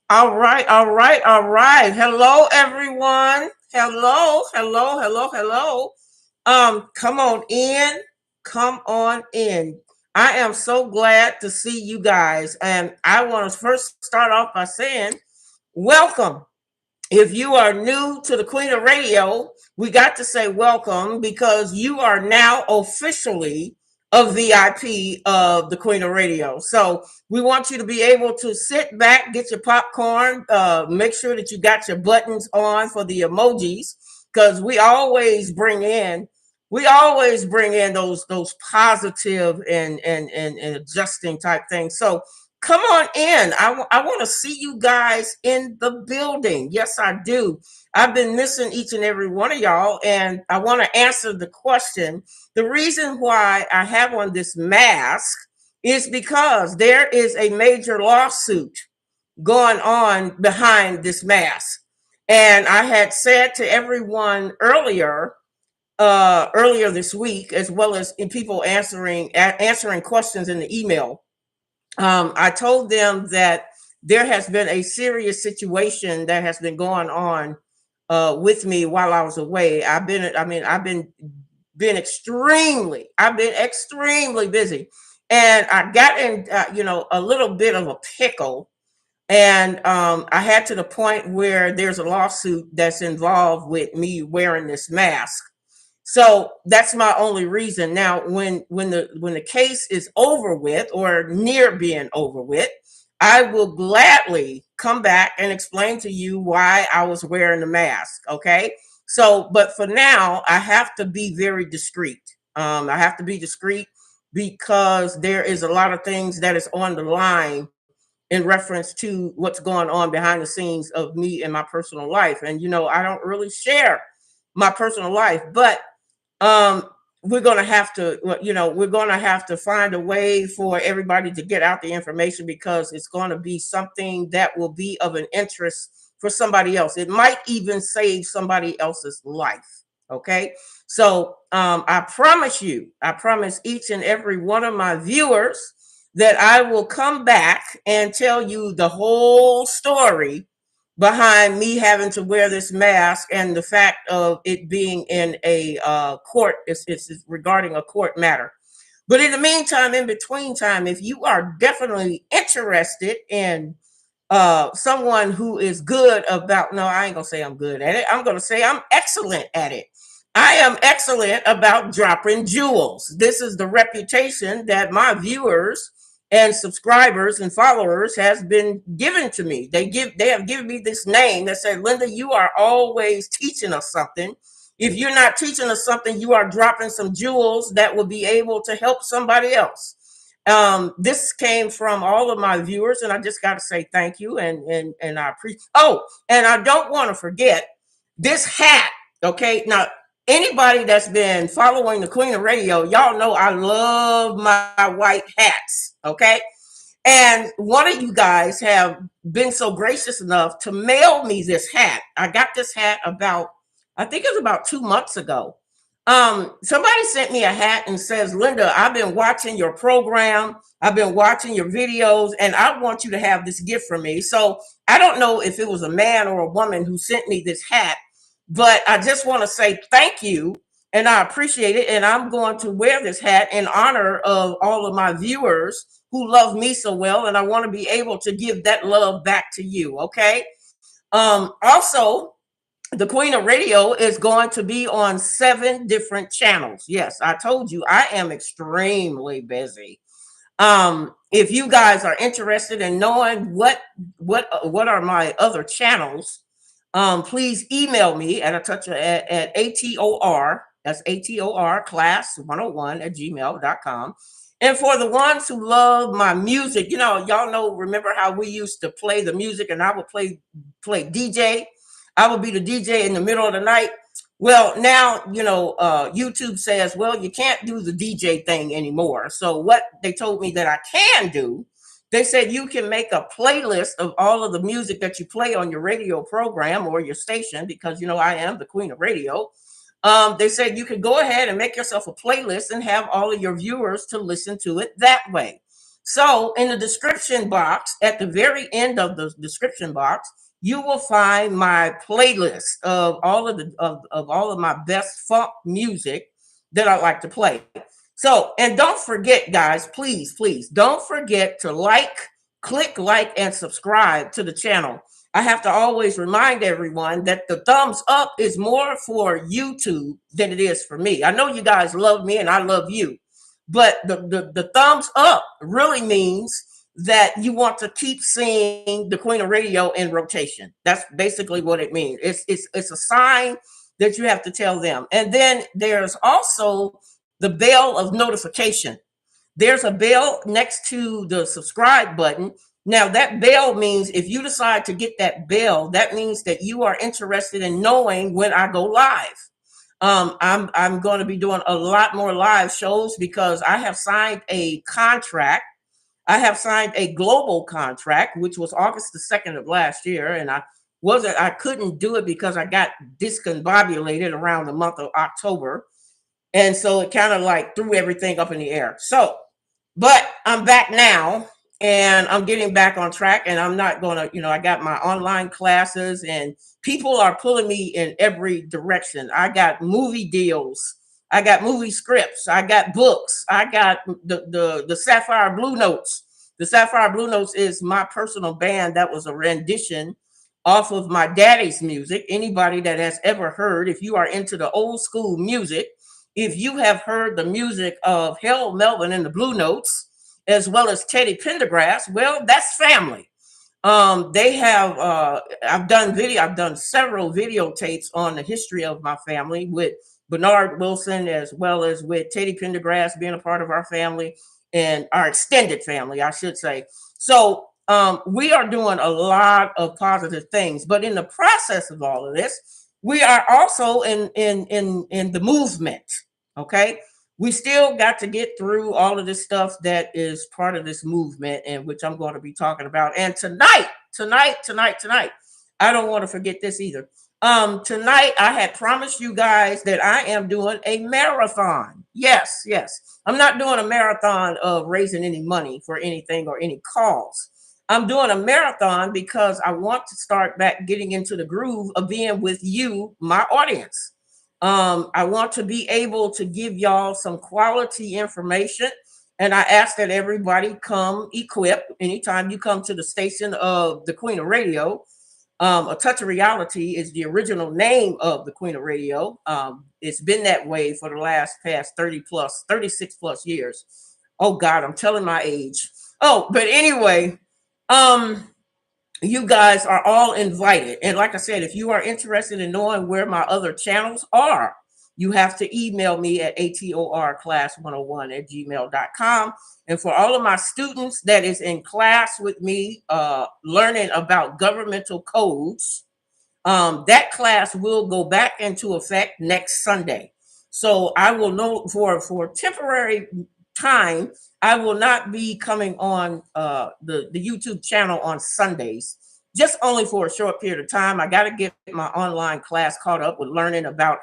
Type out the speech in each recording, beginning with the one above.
All right, all right, all right. Hello, everyone. Hello, hello, hello, hello. Come on in. Come on in. I am so glad to see you guys. And I want to first start off by saying, welcome. If you are new to the Queen of Radio, we got to say welcome because you are now officially a VIP of the Queen of Radio. So we want you to be able to sit back, get your popcorn, make sure that you got your buttons on for the emojis, because we always bring in those positive and adjusting type things. So come on in. I want to see you guys in the building. Yes, I do. I've been missing each and every one of y'all, and I want to answer the question. The reason why I have on this mask is because there is a major lawsuit going on behind this mask. And I had said to everyone earlier this week, as well as in people answering questions in the email, I told them that there has been a serious situation that has been going on with me while I was away. I've been extremely busy, and I got in, a little bit of a pickle. And I had to the point where there's a lawsuit that's involved with me wearing this mask. So that's my only reason. Now, when the case is over with or near being over with, I will gladly come back and explain to you why I was wearing the mask. Okay. So, but for now, I have to be very discreet. I have to be discreet because there is a lot of things that is on the line in reference to what's going on behind the scenes of me and my personal life. And, I don't really share my personal life, but um we're going to have to find a way for everybody to get out the information, because it's going to be something that will be of an interest for somebody else. It might even save somebody else's life. Okay. So I promise each and every one of my viewers that I will come back and tell you the whole story behind me having to wear this mask and the fact of it being in a court. It's regarding a court matter. But in the meantime, in between time, if you are definitely interested in someone who is good about, no, I ain't gonna say I'm good at it. I'm gonna say I'm excellent at it. I am excellent about dropping jewels. This is the reputation that my viewers and subscribers and followers has been given to me. They have given me this name that said, Linda, you are always teaching us something. If you're not teaching us something, you are dropping some jewels that will be able to help somebody else. This came from all of my viewers, and I just got to say thank you, and I appreciate. Oh, and I don't want to forget this hat. Okay, now anybody that's been following the Queen of Radio, y'all know I love my white hats. Okay, and one of you guys have been so gracious enough to mail me this hat. I got this hat about, I think it was about 2 months ago. Somebody sent me a hat and says, Linda, I've been watching your program. I've been watching your videos, and I want you to have this gift from me. So I don't know if it was a man or a woman who sent me this hat, but I just want to say thank you, and I appreciate it. And I'm going to wear this hat in honor of all of my viewers who love me so well, and I want to be able to give that love back to you. Okay. Also, the Queen of Radio is going to be on 7 different channels. Yes, I told you I am extremely busy. If you guys are interested in knowing what are my other channels, please email me at ATOR, that's ATOR class101 at gmail.com. And for the ones who love my music, y'all know, remember how we used to play the music and I would play DJ. I would be the DJ in the middle of the night. Well, now, YouTube says, well, you can't do the DJ thing anymore. So what they told me that I can do, they said you can make a playlist of all of the music that you play on your radio program or your station, because, I am the Queen of Radio. They said you could go ahead and make yourself a playlist and have all of your viewers to listen to it that way. So in the description box, at the very end of the description box, you will find my playlist of all of all of my best funk music that I like to play. So, and don't forget, guys, please, don't forget to click like, and subscribe to the channel. I have to always remind everyone that the thumbs up is more for YouTube than it is for me. I know you guys love me and I love you, but the thumbs up really means that you want to keep seeing the Queen of Radio in rotation. That's basically what it means. It's a sign that you have to tell them. And then there's also the bell of notification. There's a bell next to the subscribe button. Now that bell means if you decide to get that bell, that means that you are interested in knowing when I go live. I'm going to be doing a lot more live shows because I have signed a contract. I have signed a global contract, which was August the 2nd of last year. And I couldn't do it because I got discombobulated around the month of October. And so it kind of like threw everything up in the air. So, but I'm back now and I'm getting back on track, and I'm not going to, I got my online classes and people are pulling me in every direction. I got movie deals. I got movie scripts. I got books. I got the Sapphire Blue Notes. The Sapphire Blue Notes is my personal band that was a rendition off of my daddy's music. Anybody that has ever heard, if you are into the old school music, if you have heard the music of Harold Melvin and the Blue Notes, as well as Teddy Pendergrass, well, that's family. They have, I've done several videotapes on the history of my family with Bernard Wilson, as well as with Teddy Pendergrass being a part of our family and our extended family, I should say. So we are doing a lot of positive things, but in the process of all of this, we are also in the movement. Okay. We still got to get through all of this stuff that is part of this movement, and which I'm going to be talking about. And tonight, I don't want to forget this either. Tonight I had promised you guys that I am doing a marathon. Yes. I'm not doing a marathon of raising any money for anything or any cause. I'm doing a marathon because I want to start back getting into the groove of being with you, my audience. I want to be able to give y'all some quality information. And I ask that everybody come equipped anytime you come to the station of the Queen of Radio. A Touch of Reality is the original name of the Queen of Radio. It's been that way for the past 36 plus years. Oh God, I'm telling my age. Oh, but anyway, um, you guys are all invited. And like I said, if you are interested in knowing where my other channels are, you have to email me at atorclass101@gmail.com. And for all of my students that is in class with me, learning about governmental codes, that class will go back into effect next Sunday. So I will know for temporary time, I will not be coming on the YouTube channel on Sundays, just only for a short period of time. I got to get my online class caught up with learning about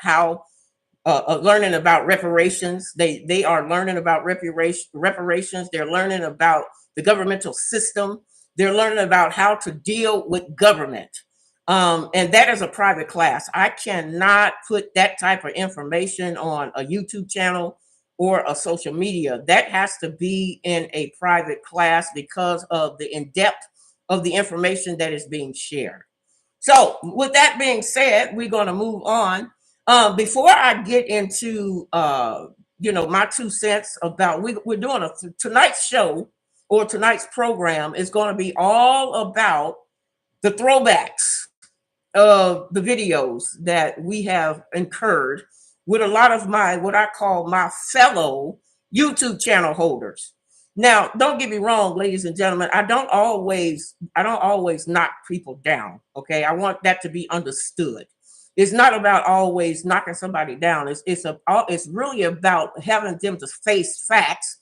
reparations. They are learning about reparations. They're learning about the governmental system. They're learning about how to deal with government. And that is a private class. I cannot put that type of information on a YouTube channel or a social media. That has to be in a private class because of the in-depth of the information that is being shared. So with that being said, we're going to move on. Before I get into my 2 cents about we're doing tonight's show, or tonight's program is going to be all about the throwbacks of the videos that we have incurred with a lot of what I call my fellow YouTube channel holders. Now, don't get me wrong, ladies and gentlemen, I don't always knock people down. Okay. I want that to be understood. It's not about always knocking somebody down. It's really about having them to face facts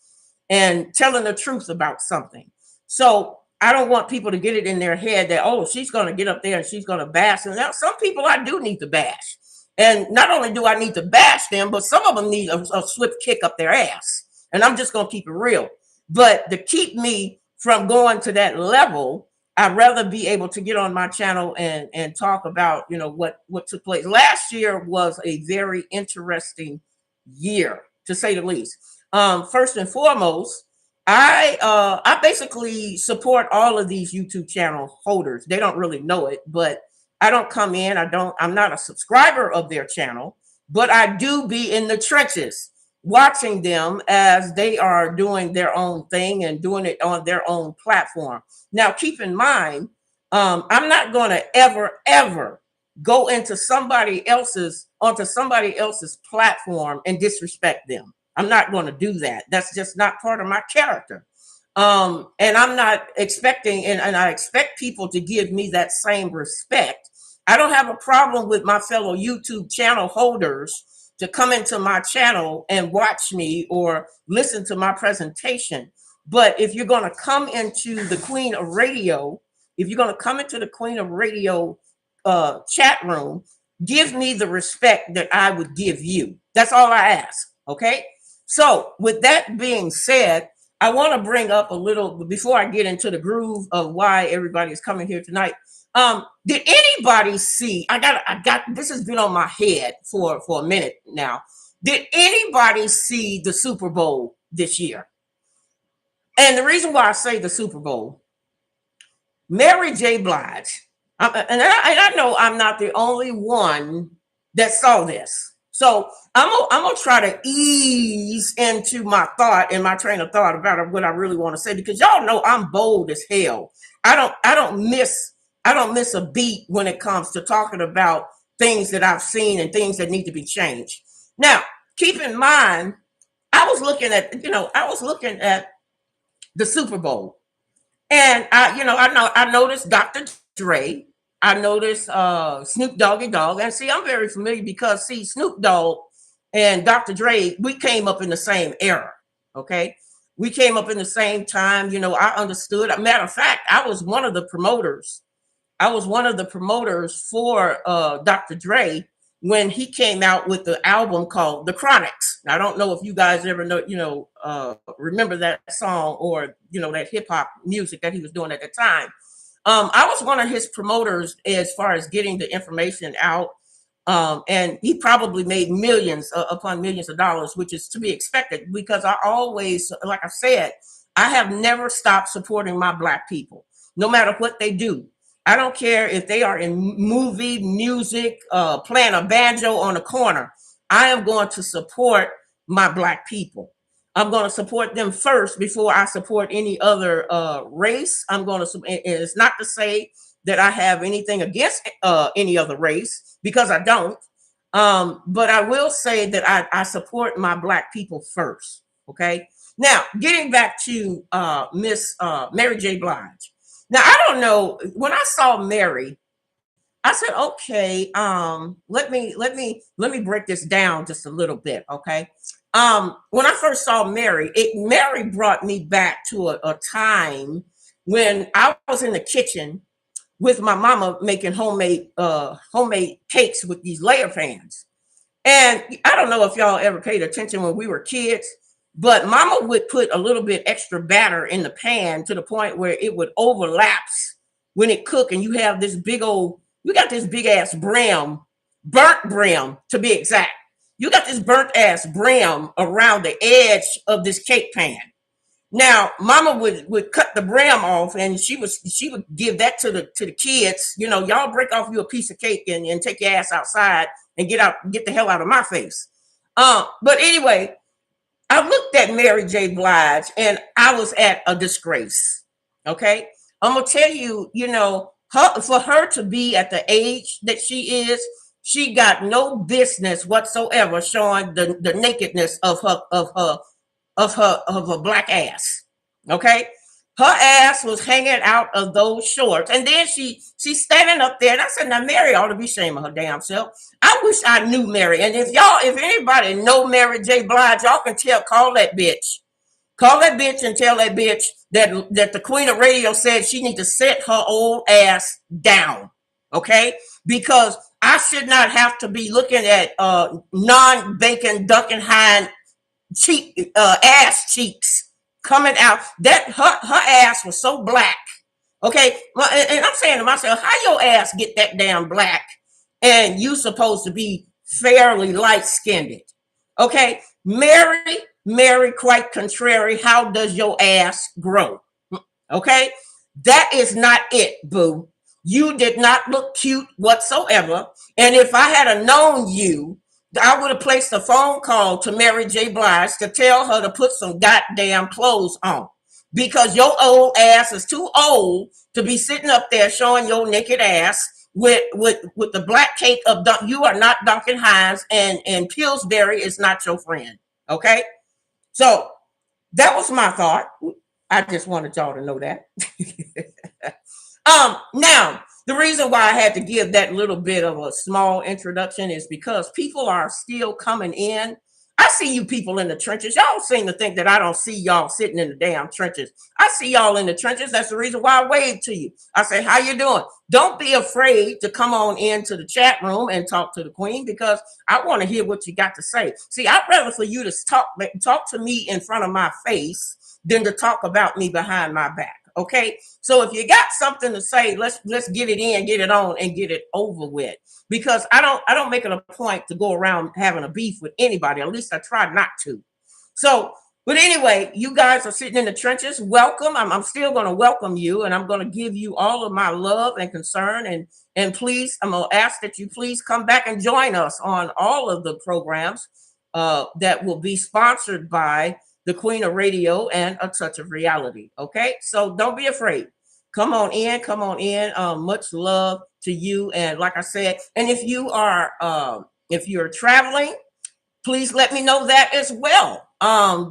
and telling the truth about something. So I don't want people to get it in their head that, oh, she's going to get up there and she's going to bash. And now some people I do need to bash. And not only do I need to bash them, but some of them need a swift kick up their ass. And I'm just going to keep it real. But to keep me from going to that level, I'd rather be able to get on my channel and talk about, what took place. Last year was a very interesting year, to say the least. First and foremost, I basically support all of these YouTube channel holders. They don't really know it, but I don't come in. I'm not a subscriber of their channel, but I do be in the trenches watching them as they are doing their own thing and doing it on their own platform. Now, keep in mind, I'm not going to ever go onto somebody else's platform and disrespect them. I'm not going to do that. That's just not part of my character. And I'm not expecting, and I expect people to give me that same respect. I don't have a problem with my fellow YouTube channel holders to come into my channel and watch me or listen to my presentation. But if you're going to come into the Queen of Radio, chat room, give me the respect that I would give you. That's all I ask. Okay. So with that being said, I want to bring up a little before I get into the groove of why everybody is coming here tonight. Did anybody see? I got this has been on my head for a minute now. Did anybody see the Super Bowl this year? And the reason why I say the Super Bowl, Mary J. Blige, and I know I'm not the only one that saw this. So I'm gonna try to ease into my thought and my train of thought about what I really want to say, because y'all know I'm bold as hell. I don't miss a beat when it comes to talking about things that I've seen and things that need to be changed. Now, keep in mind, I was looking at the Super Bowl, and I noticed Dr. Dre. I noticed Snoop Doggy Dogg. And see, I'm very familiar because, see, Snoop Dogg and Dr. Dre, we came up in the same era, okay? We came up in the same time. I understood. Matter of fact, I was one of the promoters for Dr. Dre when he came out with the album called The Chronics. Now, I don't know if you guys ever know, remember that song, or, that hip hop music that he was doing at the time. I was one of his promoters as far as getting the information out. And he probably made millions upon millions of dollars, which is to be expected, because I always, like I said, I have never stopped supporting my Black people, no matter what they do. I don't care if they are in movie, music, playing a banjo on the corner. I am going to support my Black people. I'm going to support them first before I support any other race. I'm going to, it's not to say that I have anything against any other race, because I don't. But I will say that I support my Black people first. Okay. Now, getting back to Miss Mary J. Blige. Now, I don't know. When I saw Mary, I said, okay, let me break this down just a little bit. Okay. When I first saw Mary, Mary brought me back to a time when I was in the kitchen with my mama making homemade cakes with these layer pans. And I don't know if y'all ever paid attention when we were kids, but mama would put a little bit extra batter in the pan to the point where it would overlaps when it cooked, and you got this big ass brim, burnt brim to be exact. You got this burnt ass brim around the edge of this cake pan. Now, mama would cut the brim off, and she would give that to the kids. Y'all break off you a piece of cake and take your ass outside and get the hell out of my face. But anyway, I looked at Mary J. Blige and I was at a disgrace. Okay. I'm gonna tell you, for her to be at the age that she is, she got no business whatsoever showing the nakedness of her Black ass. Okay. Her ass was hanging out of those shorts. And then she's standing up there. And I said, now Mary ought to be ashamed of her damn self. I wish I knew Mary. And if anybody know Mary J. Blige, y'all can call that bitch. Call that bitch and tell that bitch that the Queen of Radio said she need to set her old ass down. Okay? Because I should not have to be looking at non-bacon Duncan Hine ass cheeks coming out. That her ass was so black. Okay, and I'm saying to myself, how your ass get that damn black, and you supposed to be fairly light skinned? Okay, Mary, quite contrary, how does your ass grow? Okay, that is not it, boo. You did not look cute whatsoever. And if I had known you, I would have placed a phone call to Mary J. Blige to tell her to put some goddamn clothes on, because your old ass is too old to be sitting up there showing your naked ass with the black cake of you are not Duncan Hines, and Pillsbury is not your friend. Okay, so that was my thought. I just wanted y'all to know that. Now, the reason why I had to give that little bit of a small introduction is because people are still coming in. I see you people in the trenches. Y'all seem to think that I don't see y'all sitting in the damn trenches. I see y'all in the trenches. That's the reason why I wave to you. I say, how you doing? Don't be afraid to come on into the chat room and talk to the Queen, because I want to hear what you got to say. See, I'd rather for you to talk to me in front of my face than to talk about me behind my back. Okay, so if you got something to say, let's get it in, get it on, and get it over with. Because I don't make it a point to go around having a beef with anybody. At least I try not to. So, but anyway, you guys are sitting in the trenches. Welcome. I'm still going to welcome you, and I'm going to give you all of my love and concern. And please, I'm going to ask that you please come back and join us on all of the programs that will be sponsored by the Queen of Radio and A Touch of Reality. Okay, so don't be afraid. Come on in. Much love to you. And like I said, and if you're traveling, please let me know that as well.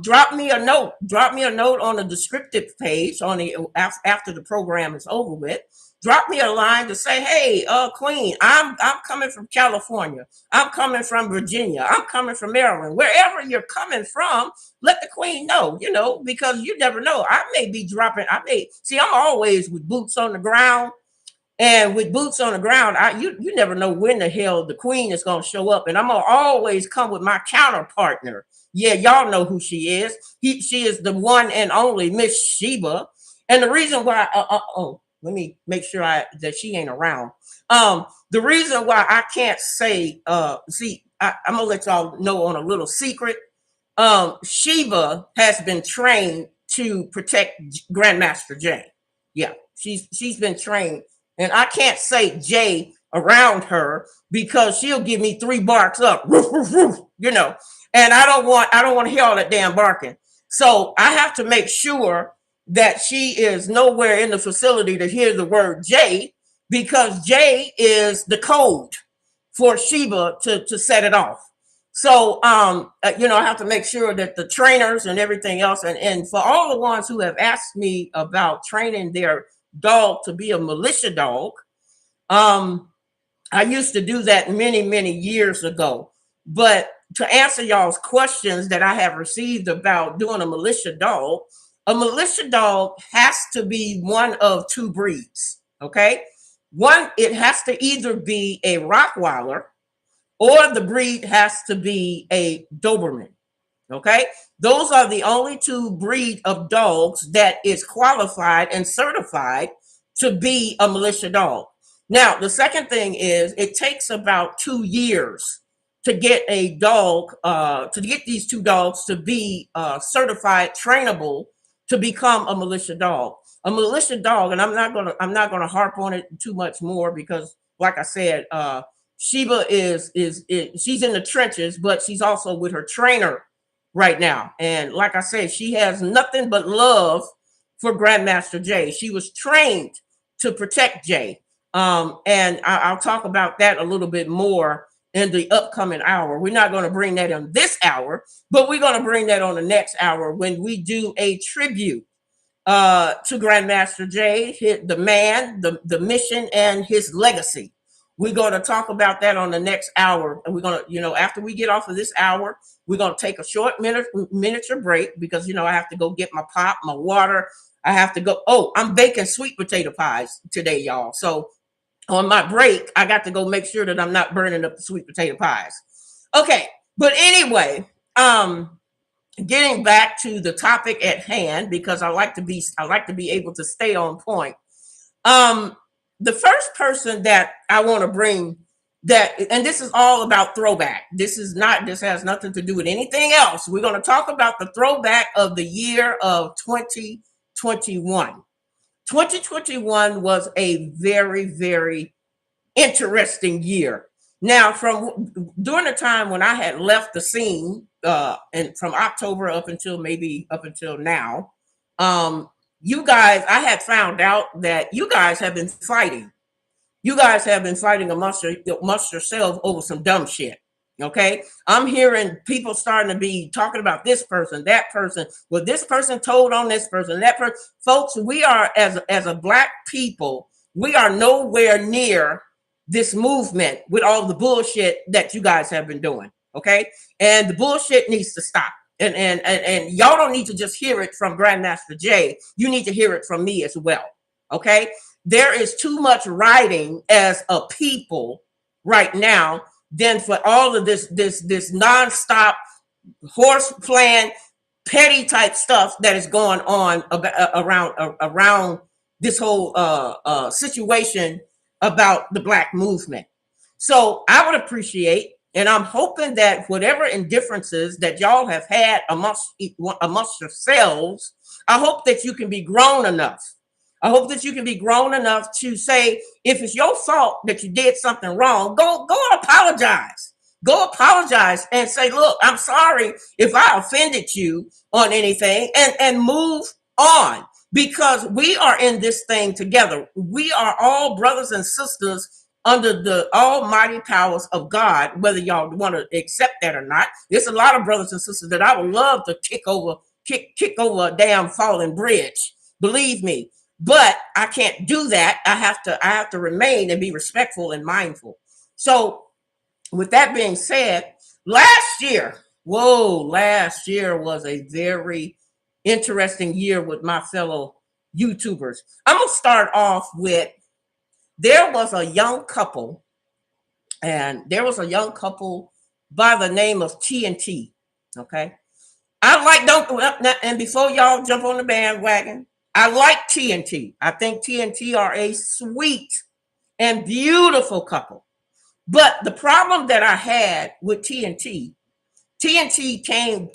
Drop me a note on the descriptive page after the program is over with. Drop me a line to say, hey, Queen, I'm coming from California. I'm coming from Virginia. I'm coming from Maryland. Wherever you're coming from, let the Queen know, because you never know. I may be dropping. I'm always with boots on the ground. And with boots on the ground, you never know when the hell the queen is gonna show up. And I'm gonna always come with my counterpartner. Yeah, y'all know who she is. She is the one and only Miss Sheba. And the reason why, let me make sure that she ain't around. The reason why I can't say, I'm gonna let y'all know on a little secret. Sheba has been trained to protect Grandmaster Jay. Yeah, she's been trained, and I can't say Jay around her because she'll give me 3 barks up, roof, roof, roof, and I don't want to hear all that damn barking. So I have to make sure that she is nowhere in the facility to hear the word Jay, because Jay is the code for Sheba to set it off. So, I have to make sure that the trainers and everything else, and for all the ones who have asked me about training their dog to be a militia dog, I used to do that many, many years ago. But to answer y'all's questions that I have received about doing a militia dog has to be one of 2 breeds. Okay. One, it has to either be a Rottweiler, or the breed has to be a Doberman. Okay. Those are the only 2 breed of dogs that is qualified and certified to be a militia dog. Now, the second thing is it takes about 2 years to get a dog, to get these 2 dogs to be certified, trainable to become a militia dog. A militia dog, and I'm not gonna harp on it too much more because, like I said, Sheba is she's in the trenches, but she's also with her trainer right now. And like I said, she has nothing but love for Grandmaster Jay. She was trained to protect Jay. And I'll talk about that a little bit more in the upcoming hour. We're not going to bring that in this hour, but we're going to bring that on the next hour when we do a tribute to Grandmaster Jay, the man, the mission, and his legacy. We're going to talk about that on the next hour. And we're going to, after we get off of this hour, we're going to take a short miniature break because, I have to go get my pop, my water. I have to go. Oh, I'm baking sweet potato pies today, y'all. So on my break, I got to go make sure that I'm not burning up the sweet potato pies. Okay. But anyway, getting back to the topic at hand, because I like to be able to stay on point. The first person that I want to bring and this is all about throwback. This has nothing to do with anything else. We're going to talk about the throwback of the year of 2021. 2021 was a very, very interesting year. Now, during the time when I had left the scene, and from October up until now, you guys, I had found out that you guys have been fighting. You guys have been fighting amongst yourselves over some dumb shit. Okay. I'm hearing people starting to be talking about this person, that person. Well, this person told on this person, that person. Folks, we are, as a Black people, we are nowhere near this movement with all the bullshit that you guys have been doing. Okay. And the bullshit needs to stop. And y'all don't need to just hear it from Grandmaster Jay. You need to hear it from me as well. Okay. There is too much writing as a people right now than for all of this nonstop horse playing, petty type stuff that is going on around this whole situation about the Black movement. So I would appreciate, and I'm hoping that whatever indifferences that y'all have had amongst yourselves, I hope that you can be grown enough. I hope that you can be grown enough to say, if it's your fault that you did something wrong, go and apologize. Go apologize and say, look, I'm sorry if I offended you on anything, and move on, because we are in this thing together. We are all brothers and sisters under the almighty powers of God, whether y'all want to accept that or not. There's a lot of brothers and sisters that I would love to kick over a damn fallen bridge. Believe me. But I can't do that. I have to remain and be respectful and mindful. So with that being said, last year was a very interesting year with my fellow YouTubers. I'm going to start off with there was a young couple, and there was a young couple by the name of TNT. Okay. I like, don't, and before y'all jump on the bandwagon, I like TNT. I think TNT are a sweet and beautiful couple. But the problem that I had with TNT came,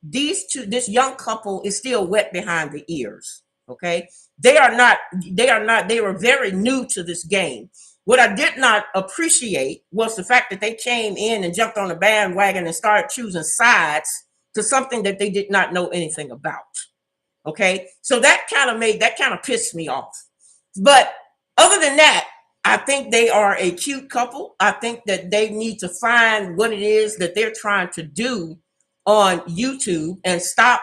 this young couple is still wet behind the ears. Okay. They were very new to this game. What I did not appreciate was the fact that they came in and jumped on the bandwagon and started choosing sides to something that they did not know anything about. Okay. So that kind of pissed me off. But other than that, I think they are a cute couple. I think that they need to find what it is that they're trying to do on YouTube and stop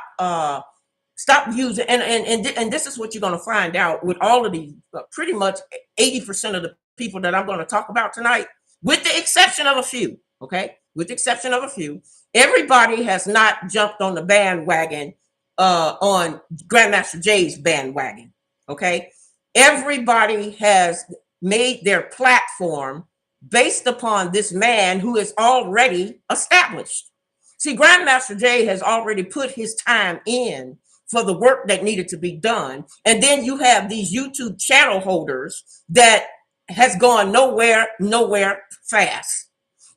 using, and this is what you're going to find out with all of these, pretty much 80% of the people that I'm going to talk about tonight, with the exception of a few. Okay, with the exception of a few, everybody has not jumped on the bandwagon, on Grandmaster Jay's bandwagon. Okay, everybody has made their platform based upon this man who is already established. See, Grandmaster Jay has already put his time in for the work that needed to be done. And then you have these YouTube channel holders that has gone nowhere fast.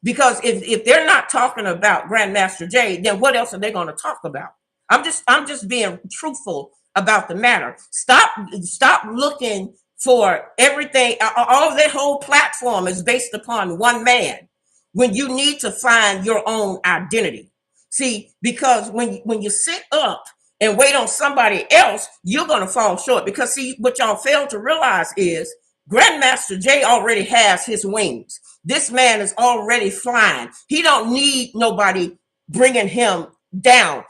Because if they're not talking about Grandmaster Jay, then what else are they going to talk about? I'm just being truthful about the matter. Stop looking for everything. All their whole platform is based upon one man, when you need to find your own identity. See, because when you sit up and wait on somebody else, you're going to fall short. Because see, what y'all fail to realize is Grandmaster Jay already has his wings. This man is already flying. He don't need nobody bringing him down.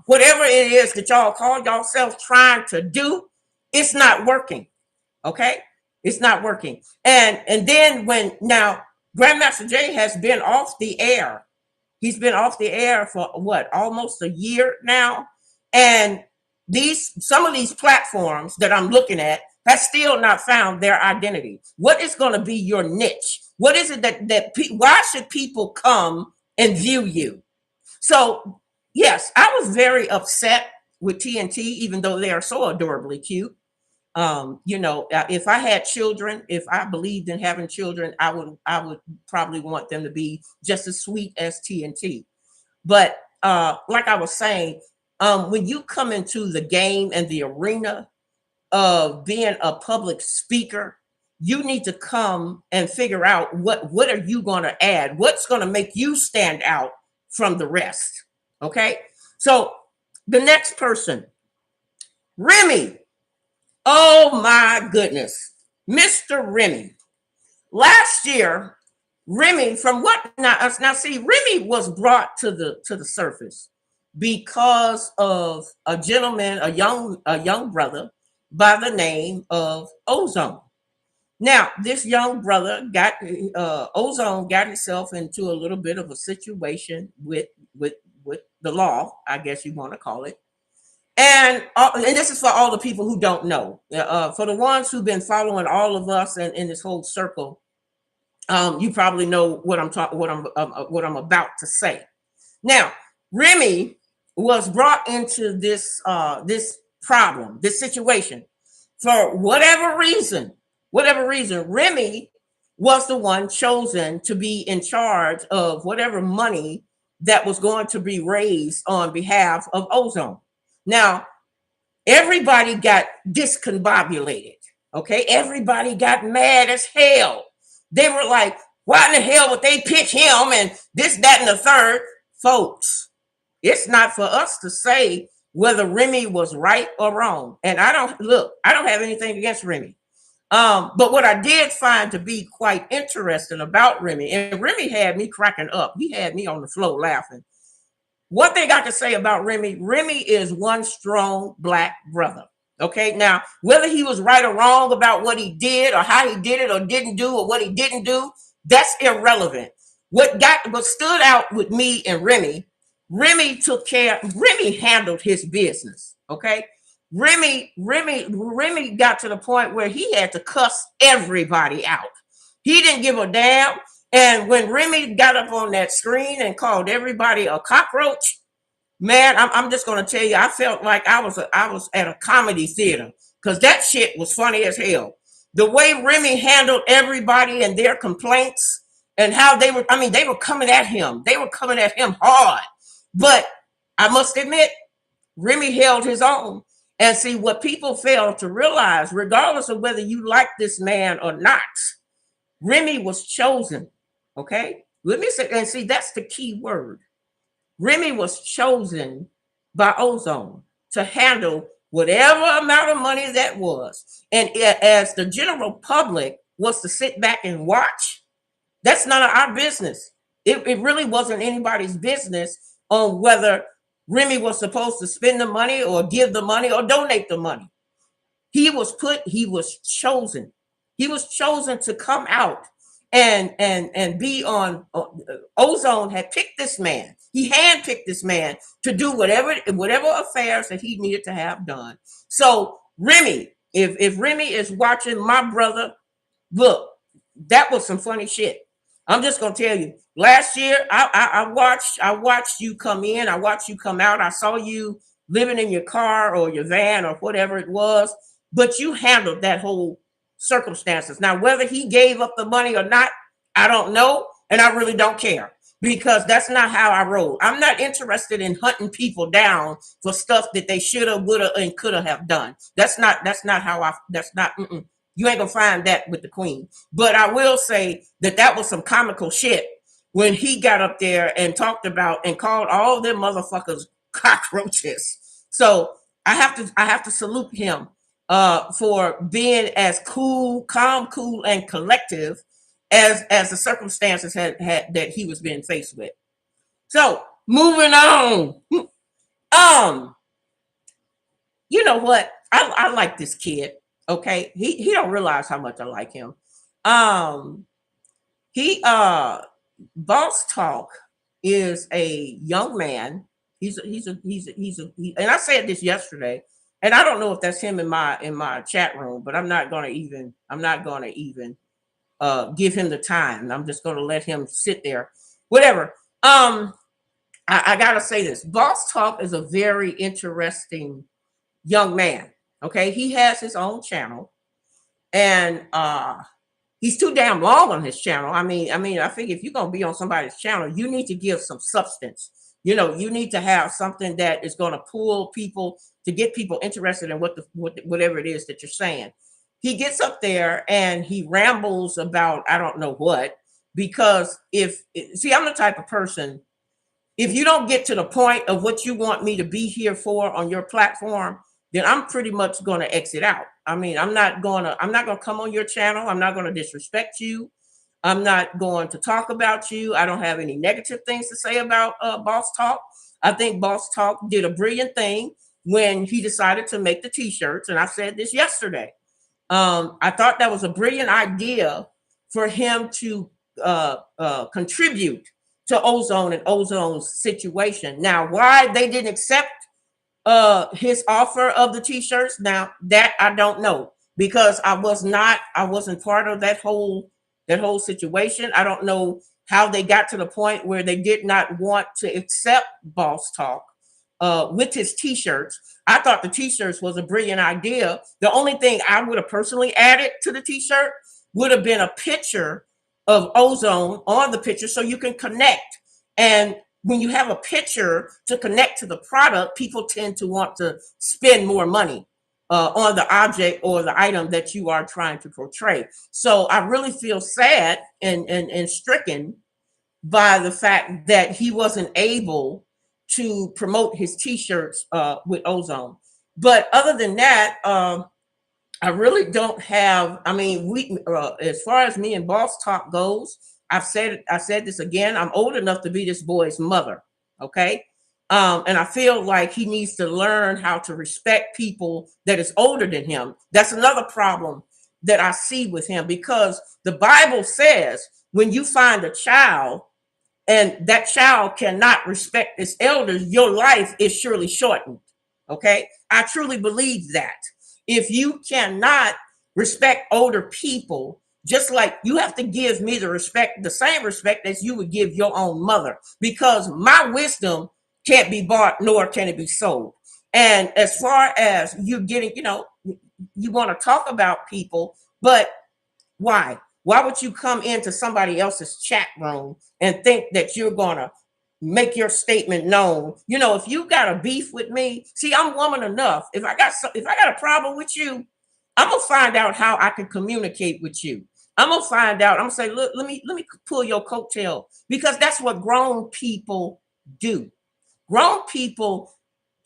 Whatever it is that y'all call yourselves trying to do, it's not working. Okay, it's not working. And then now Grandmaster Jay has been off the air. He's been off the air for what, almost a year now. And some of these platforms that I'm looking at have still not found their identity. What is going to be your niche? What is it why should people come and view you? So yes, I was very upset with TNT, even though they are so adorably cute. If I had children, if I believed in having children, I would probably want them to be just as sweet as TNT. But like I was saying, when you come into the game and the arena of being a public speaker, you need to come and figure out what are you going to add? What's going to make you stand out from the rest? Okay. So the next person, REMY. Oh my goodness, Mr. REMY. Last year, REMY, from what now see, REMY was brought to the surface because of a gentleman, a young brother by the name of Ozone. Now, this young brother Ozone got himself into a little bit of a situation with the law, I guess you want to call it. And this is for all the people who don't know. For the ones who've been following all of us and in this whole circle, you probably know what I'm about to say. Now, REMY was brought into this problem, this situation, for whatever reason. REMY was the one chosen to be in charge of whatever money that was going to be raised on behalf of Ozone. Now, everybody got discombobulated. Okay, everybody got mad as hell. They were like, why in the hell would they pick him and this, that, and the third? Folks, it's not for us to say whether REMY was right or wrong. And I don't have anything against REMY. But what I did find to be quite interesting about REMY, and REMY had me cracking up. He had me on the floor laughing. One thing I can say about REMY is one strong Black brother. Okay, now whether he was right or wrong about what he did or how he did it or didn't do or what he didn't do, that's irrelevant. What stood out with me and REMY took care. REMY handled his business. Okay, Remy got to the point where he had to cuss everybody out. He didn't give a damn. And when Remy got up on that screen and called everybody a cockroach, man, I'm just gonna tell you, I felt like I was at a comedy theater because that shit was funny as hell. The way Remy handled everybody and their complaints and how they were, I mean, they were coming at him. They were coming at him hard. But I must admit, Remy held his own. And see, what people fail to realize, regardless of whether you like this man or not, Remy was chosen. Okay? Let me say, and see, that's the key word. Remy was chosen by Ozone to handle whatever amount of money that was. And as the general public was to sit back and watch, that's none of our business. It really wasn't anybody's business on whether Remy was supposed to spend the money or give the money or donate the money. He was chosen. He was chosen to come out and be on. Ozone had picked this man. He handpicked this man to do whatever affairs that he needed to have done. So Remy, if Remy is watching, my brother, look, that was some funny shit. I'm just gonna tell you. Last year, I watched you come in. I watched you come out. I saw you living in your car or your van or whatever it was. But you handled that whole circumstances. Now, whether he gave up the money or not, I don't know, and I really don't care because that's not how I roll. I'm not interested in hunting people down for stuff that they shoulda, woulda, and coulda have done. That's not how I. That's not. You ain't gonna find that with the queen. But I will say that was some comical shit when he got up there and talked about and called all them motherfuckers cockroaches. So I have to salute him for being as calm, cool, and collective as the circumstances had that he was being faced with. So moving on. You know what? I like this kid. Okay, he don't realize how much I like him. He Boss Talk is a young man. And I said this yesterday, and I don't know if that's him in my chat room, but I'm not gonna even give him the time. I'm just gonna let him sit there. Whatever. I gotta say this. Boss Talk is a very interesting young man. Okay, he has his own channel, and he's too damn long on his channel. I mean, I think if you're gonna be on somebody's channel, you need to give some substance. You know, you need to have something that is going to pull people to get people interested in whatever it is that you're saying. He gets up there and he rambles about I don't know what, because I'm the type of person, if you don't get to the point of what you want me to be here for on your platform, then I'm pretty much going to exit out. I mean, I'm not going to come on your channel. I'm not going to disrespect you. I'm not going to talk about you. I don't have any negative things to say about Boss Talk. I think Boss Talk did a brilliant thing when he decided to make the t-shirts. And I said this yesterday. I thought that was a brilliant idea for him to contribute to Ozone and Ozone's situation. Now, why they didn't accept his offer of the t-shirts, now that I don't know, because I wasn't part of that whole situation. I don't know how they got to the point where they did not want to accept Boss Talk with his t-shirts. I thought the t-shirts was a brilliant idea. The only thing I would have personally added to the t-shirt would have been a picture of Ozone on the picture so you can connect. And when you have a picture to connect to the product, people tend to want to spend more money on the object or the item that you are trying to portray. So I really feel sad and stricken by the fact that he wasn't able to promote his t-shirts with Ozone. But other than that, I really don't have, I mean, as far as me and Boss Talk goes, I said this again, I'm old enough to be this boy's mother, okay? And I feel like he needs to learn how to respect people that is older than him. That's another problem that I see with him, because the Bible says when you find a child and that child cannot respect its elders, your life is surely shortened, Okay. I truly believe that if you cannot respect older people, just like you have to give me the respect, the same respect as you would give your own mother, because my wisdom can't be bought nor can it be sold. And as far as you getting, you want to talk about people, but why? Why would you come into somebody else's chat room and think that you're gonna make your statement known? If you got a beef with me, see, I'm woman enough. If I got a problem with you, I'm gonna find out how I can communicate with you. I'm gonna find out. I'm gonna say, look, let me pull your coattail, because that's what grown people do. Grown people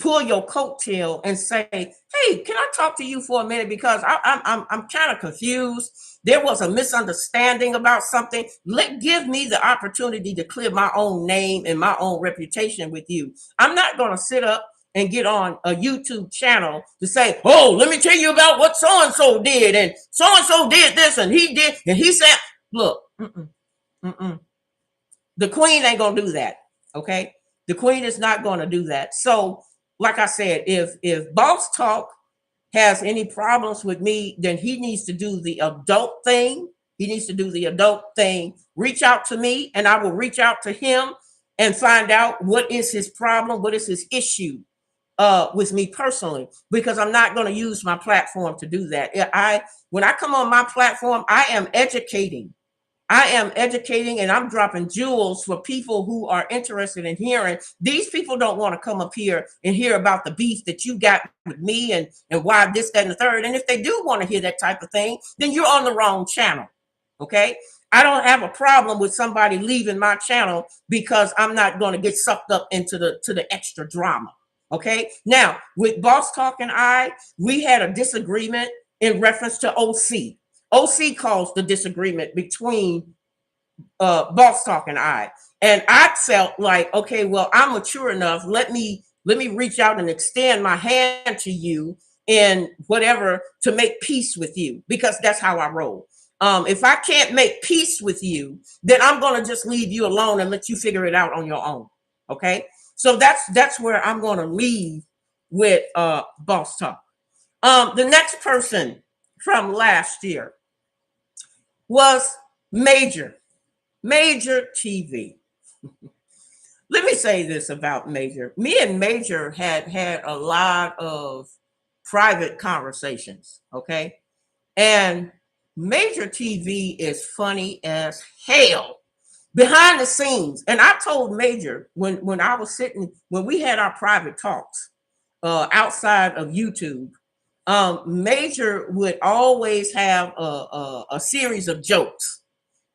pull your coattail and say, "Hey, can I talk to you for a minute? Because I'm kind of confused. There was a misunderstanding about something. Give me the opportunity to clear my own name and my own reputation with you. I'm not going to sit up and get on a YouTube channel to say, oh, let me tell you about what so did, and so did this, and he said, look, mm-mm. The queen ain't gonna do that. Okay, the queen is not gonna do that. So, like I said, if Boss Talk has any problems with me, then he needs to do the adult thing. He needs to do the adult thing. Reach out to me, and I will reach out to him and find out what is his problem, what is his issue with me personally, because I'm not going to use my platform to do that. When I come on my platform, I am educating. And I'm dropping jewels for people who are interested in hearing. These people don't want to come up here and hear about the beef that you got with me and why this, that, and the third. And if they do want to hear that type of thing, then you're on the wrong channel. Okay. I don't have a problem with somebody leaving my channel because I'm not going to get sucked up into the extra drama. Okay. Now, with Boss Talk and we had a disagreement in reference to OC. OC caused the disagreement between Boss Talk and I. And I felt like, okay, well, I'm mature enough. Let me reach out and extend my hand to you in whatever to make peace with you, because that's how I roll. If I can't make peace with you, then I'm going to just leave you alone and let you figure it out on your own. Okay. So that's where I'm going to leave with Boss Talk. The next person from last year was MayorTV. Let me say this about Major. Me and Major had a lot of private conversations, okay? And MayorTV is funny as hell behind the scenes. And I told Major when I was sitting, when we had our private talks outside of YouTube, Major would always have a series of jokes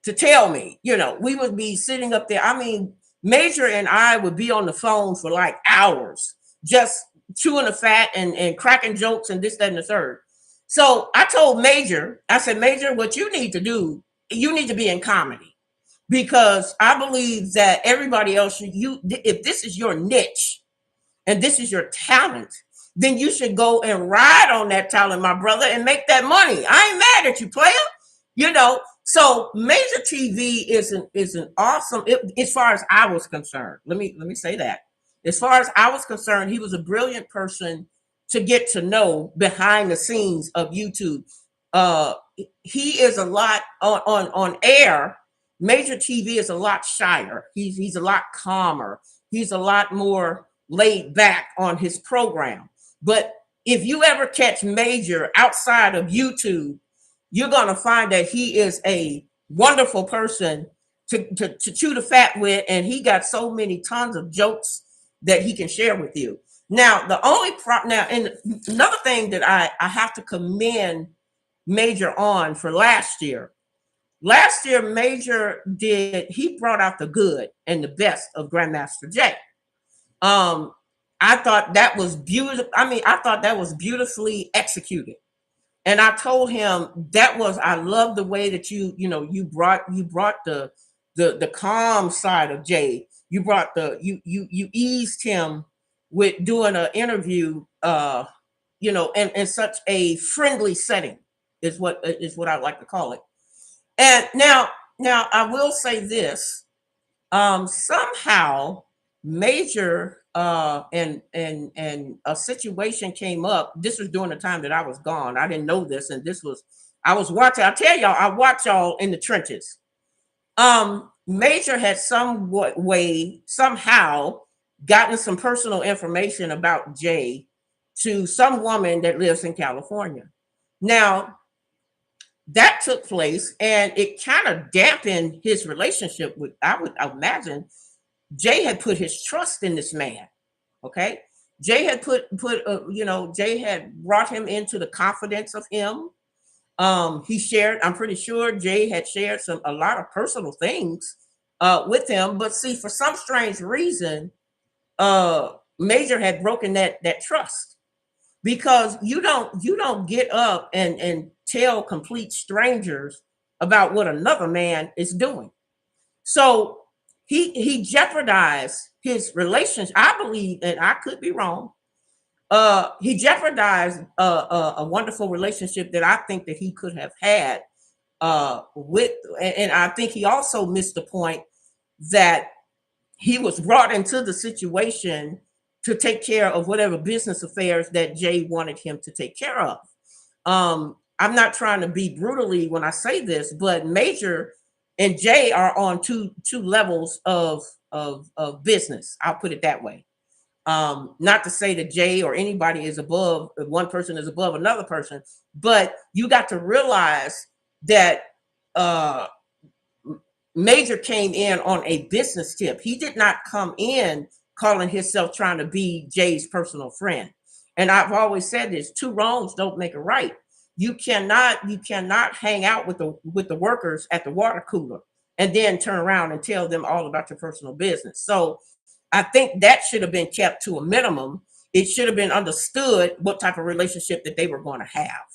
to tell me. We would be sitting up there. I mean, Major and I would be on the phone for like hours, just chewing the fat and cracking jokes and this, that, and the third. So I told Major, I said, Major, what you need to do, you need to be in comedy, because I believe that everybody else, if this is your niche and this is your talent, then you should go and ride on that talent, my brother, and make that money. I ain't mad at you, player. So MayorTV is an awesome, as far as I was concerned. Let me say that. As far as I was concerned, he was a brilliant person to get to know behind the scenes of YouTube. He is a lot on air. MayorTV is a lot shyer. He's a lot calmer. He's a lot more laid back on his program. But if you ever catch Major outside of YouTube, you're going to find that he is a wonderful person to chew the fat with, and he got so many tons of jokes that he can share with you. Now, and another thing that I have to commend Major on for last year. Last year, Major he brought out the good and the best of Grandmaster Jay. I thought that was beautiful. I thought that was beautifully executed. And I told him I love the way that you brought the calm side of Jay. You brought you eased him with doing an interview, in such a friendly setting is what I like to call it. And now I will say this, somehow Major and a situation came up. This was during the time that I was gone. I didn't know this, and this was I was watching. I tell y'all, I watch y'all in the trenches. Major had some way somehow gotten some personal information about Jay to some woman that lives in California. Now that took place, and it kind of dampened his relationship with. I would imagine Jay had put his trust in this man. Okay, Jay had Jay had brought him into the confidence of him. He shared. I'm pretty sure Jay had shared a lot of personal things with him. But see, for some strange reason, Major had broken that trust, because you don't get up and tell complete strangers about what another man is doing. So he jeopardized his relationship. I believe, and I could be wrong. He jeopardized a wonderful relationship that I think that he could have had with, and I think he also missed the point that he was brought into the situation to take care of whatever business affairs that Jay wanted him to take care of. I'm not trying to be brutally when I say this, but Major and Jay are on two levels of business. I'll put it that way. Not to say that Jay or anybody is above, one person is above another person, but you got to realize that Major came in on a business tip. He did not come in calling himself trying to be Jay's personal friend. And I've always said this: two wrongs don't make a right. You cannot hang out with the workers at the water cooler and then turn around and tell them all about your personal business. So I think that should have been kept to a minimum. It should have been understood what type of relationship that they were going to have.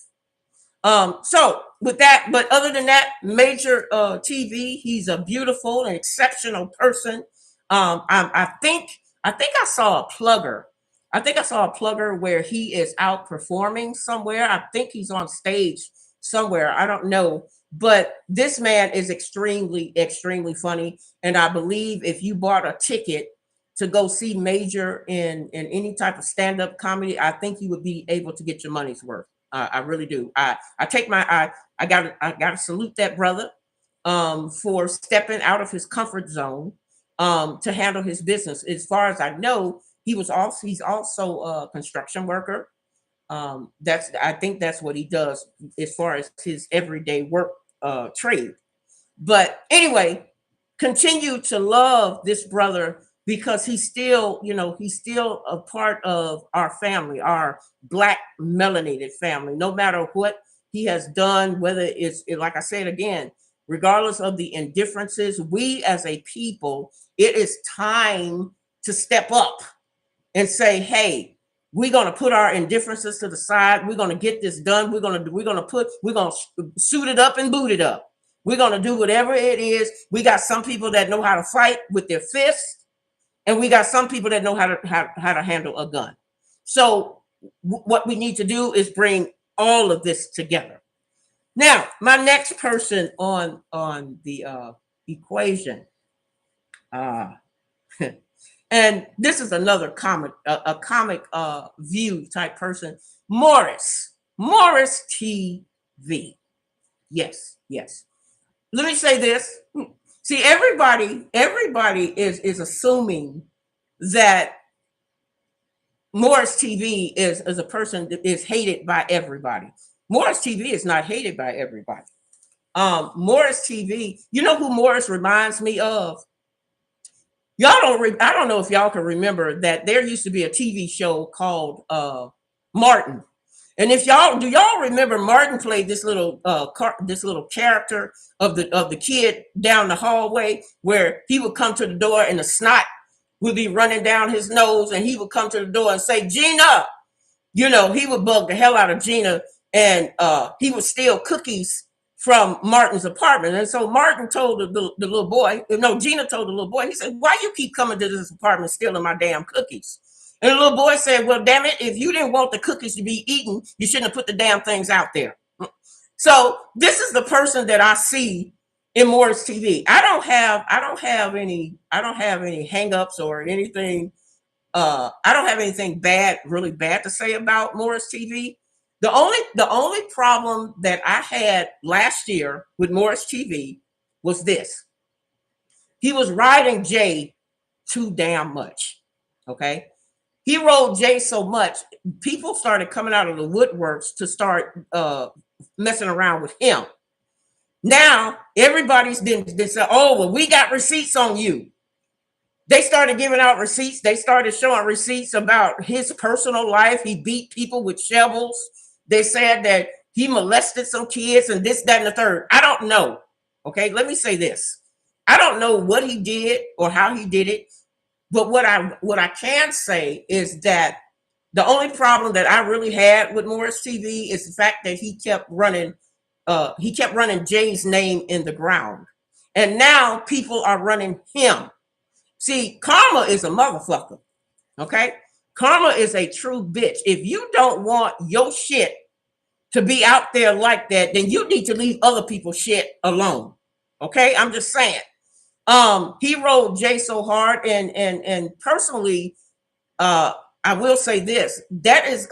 So with that, but other than that, Major TV, he's a beautiful and exceptional person. I think I saw a plugger. I think I saw a plugger where he is out performing somewhere. I think he's on stage somewhere. I don't know. But this man is extremely, extremely funny. And I believe if you bought a ticket to go see Major in any type of stand-up comedy, I think you would be able to get your money's worth. I really do. I gotta salute that brother for stepping out of his comfort zone to handle his business. As far as I know, he's also a construction worker. I think that's what he does as far as his everyday work trade. But anyway, continue to love this brother, because he's still a part of our family, our Black melanated family. No matter what he has done, whether like I said again, regardless of the indifferences, we as a people, it is time to step up and say, hey, we're going to put our indifferences to the side. We're going to get this done. We're going to suit it up and boot it up. We're going to do whatever it is. We got some people that know how to fight with their fists, and we got some people that know how to handle a gun. So what we need to do is bring all of this together. Now, my next person on the equation, and this is another comic view type person, MoorishTV. Yes. Let me say this. See, everybody is assuming that MoorishTV is a person that is hated by everybody. MoorishTV is not hated by everybody. MoorishTV, you know who Moorish reminds me of? I don't know if y'all can remember that there used to be a TV show called Martin. And do y'all remember Martin played this little character of the kid down the hallway, where he would come to the door and the snot would be running down his nose, and he would come to the door and say, Gina. He would bug the hell out of Gina, and he would steal cookies from Martin's apartment. And so Martin told the little boy, Gina told the little boy, he said, why you keep coming to this apartment stealing my damn cookies? And the little boy said, well, damn it, if you didn't want the cookies to be eaten, you shouldn't have put the damn things out there. So this is the person that I see in MoorishTV. I don't have any hangups or anything I don't have anything bad, really bad to say about MoorishTV. The only problem that I had last year with MoorishTV was this. He was riding Jay too damn much. Okay. He rode Jay so much, people started coming out of the woodworks to start messing around with him. Now everybody's been saying, "Oh, well, we got receipts on you." They started giving out receipts. They started showing receipts about his personal life. He beat people with shovels. They said that he molested some kids and this, that, and the third. I don't know. Okay, let me say this. I don't know what he did or how he did it, but what I can say is that the only problem that I really had with MoorishTV is the fact that he kept running Jay's name in the ground. And now people are running him. See, karma is a motherfucker. Okay? Karma is a true bitch. If you don't want your shit to be out there like that, then you need to leave other people's shit alone. Okay? I'm just saying. He rode Jay so hard, and personally, I will say this. That is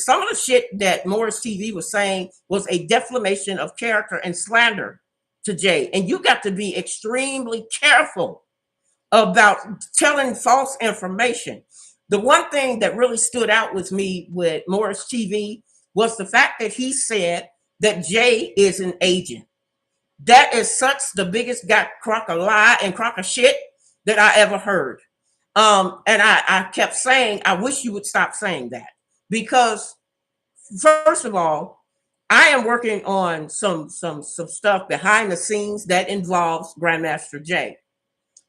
some of the shit that MoorishTV was saying was a defamation of character and slander to Jay. And you got to be extremely careful about telling false information. The one thing that really stood out with me with MoorishTV was the fact that he said that Jay is an agent. That is such the biggest crock of lie and crock of shit that I ever heard. And I kept saying, I wish you would stop saying that, because first of all, I am working on some stuff behind the scenes that involves Grandmaster Jay.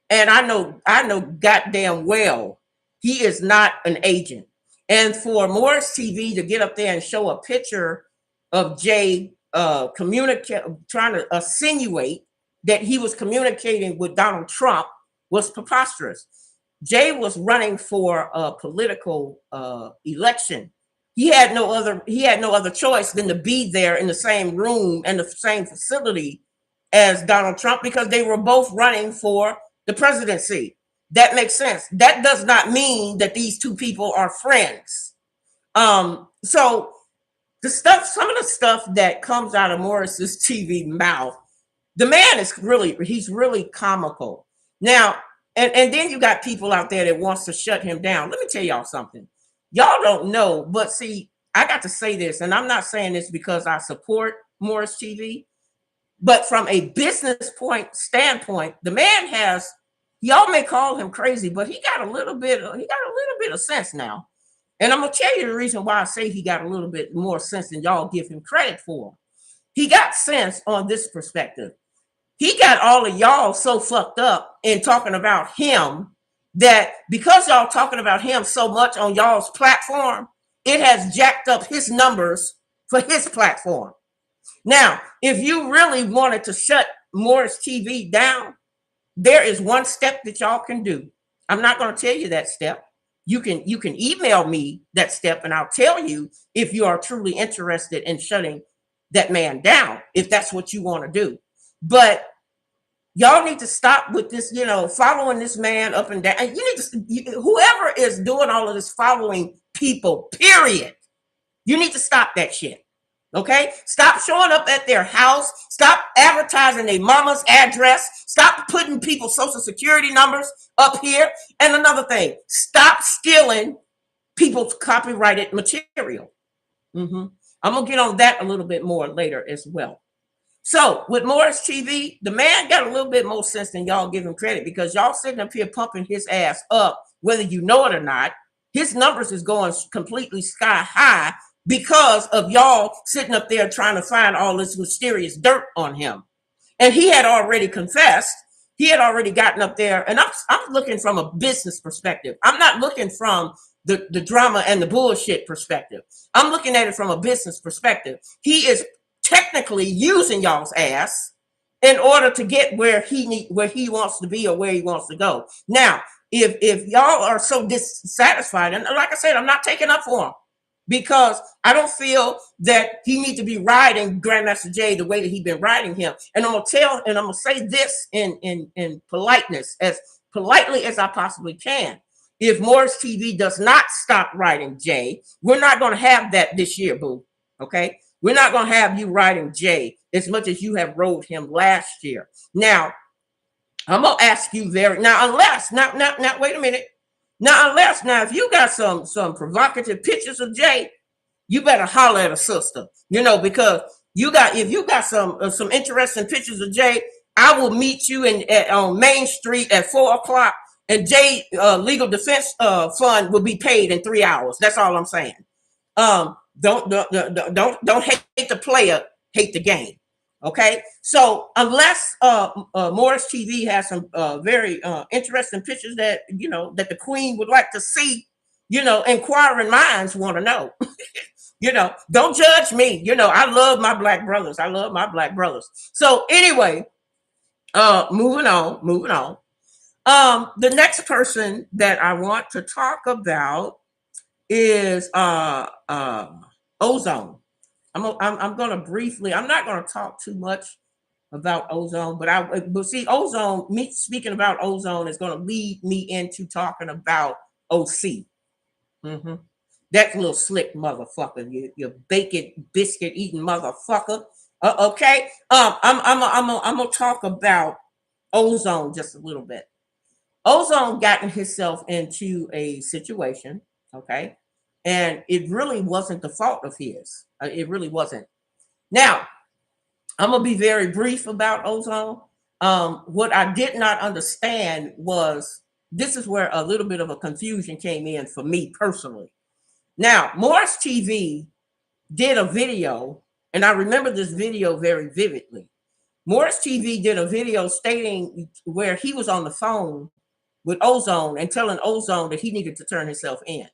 And I know goddamn well he is not an agent. And for MoorishTV to get up there and show a picture of Jay trying to insinuate that he was communicating with Donald Trump was preposterous. Jay was running for a political election. He had no other choice than to be there in the same room and the same facility as Donald Trump, because they were both running for the presidency. That makes sense. That does not mean that these two people are friends. So some of the stuff that comes out of Morris's TV mouth, the man he's really comical. Now, and then you got people out there that wants to shut him down. Let me tell y'all something. Y'all don't know, but see, I got to say this, and I'm not saying this because I support MoorishTV, but from a business standpoint, the man has, y'all may call him crazy, but he got a little bit of sense now. And I'm gonna tell you the reason why I say he got a little bit more sense than y'all give him credit for. He got sense on this perspective. He got all of y'all so fucked up in talking about him that because y'all talking about him so much on y'all's platform, it has jacked up his numbers for his platform. Now, if you really wanted to shut MoorishTV down, there is one step that y'all can do. I'm not going to tell you that step. You can email me that step, and I'll tell you if you are truly interested in shutting that man down, if that's what you want to do. But y'all need to stop with this, following this man up and down. And whoever is doing all of this following people, period, you need to stop that shit. Okay? Stop showing up at their house. Stop advertising their mama's address. Stop putting people's social security numbers up here. And another thing, stop stealing people's copyrighted material. I'm going to get on that a little bit more later as well. So with MoorishTV, the man got a little bit more sense than y'all give him credit, because y'all sitting up here pumping his ass up, whether you know it or not. His numbers is going completely sky high because of y'all sitting up there trying to find all this mysterious dirt on him. And he had already confessed. He had already gotten up there. And I'm looking from a business perspective. I'm not looking from the drama and the bullshit perspective. I'm looking at it from a business perspective. He is technically using y'all's ass in order to get where he wants to be or where he wants to go. Now, if y'all are so dissatisfied, and like I said, I'm not taking up for him, because I don't feel that he needs to be riding Grandmaster Jay the way that he's been riding him. And I'm gonna say this in politeness, as politely as I possibly can. if MoorishTV does not stop writing J. We're not going to have that this year, boo. Okay? We're not going to have you writing J as much as you have wrote him last year. Now, I'm going to ask you now, wait a minute. Now, if you got some provocative pictures of Jay, you better holler at a sister, because if you got some interesting pictures of Jay, I will meet you on Main Street at 4:00, and Jay legal defense fund will be paid in 3 hours. That's all I'm saying. Don't hate the player, hate the game. Okay, so unless MoorishTV has some very interesting pictures that that the Queen would like to see, inquiring minds want to know. Don't judge me. I love my black brothers. So anyway, moving on. The next person that I want to talk about is Ozone. I'm going to briefly. I'm not going to talk too much about Ozone, but see, Ozone. Me speaking about Ozone is going to lead me into talking about OC. Mm-hmm. That little slick motherfucker, you bacon biscuit eating motherfucker. Okay. I'm gonna talk about Ozone just a little bit. Ozone gotten himself into a situation, okay, and it really wasn't the fault of his. It really wasn't. Now, I'm gonna be very brief about Ozone. What I did not understand was this is where a little bit of a confusion came in for me personally. Now, MoorishTV did a video, and I remember this video very vividly. MoorishTV did a video stating where he was on the phone with Ozone and telling Ozone that he needed to turn himself in.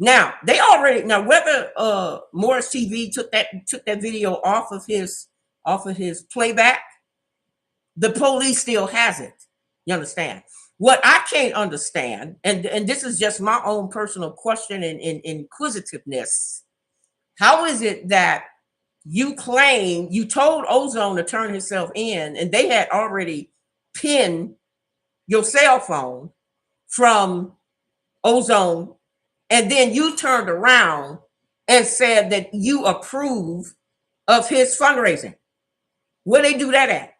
Now, whether MoorishTV took that video off of his playback, the police still has it. You understand? What I can't understand, and this is just my own personal question and inquisitiveness, how is it that you claim you told Ozone to turn himself in and they had already pinned your cell phone from Ozone, and then you turned around and said that you approve of his fundraising? Where they do that at?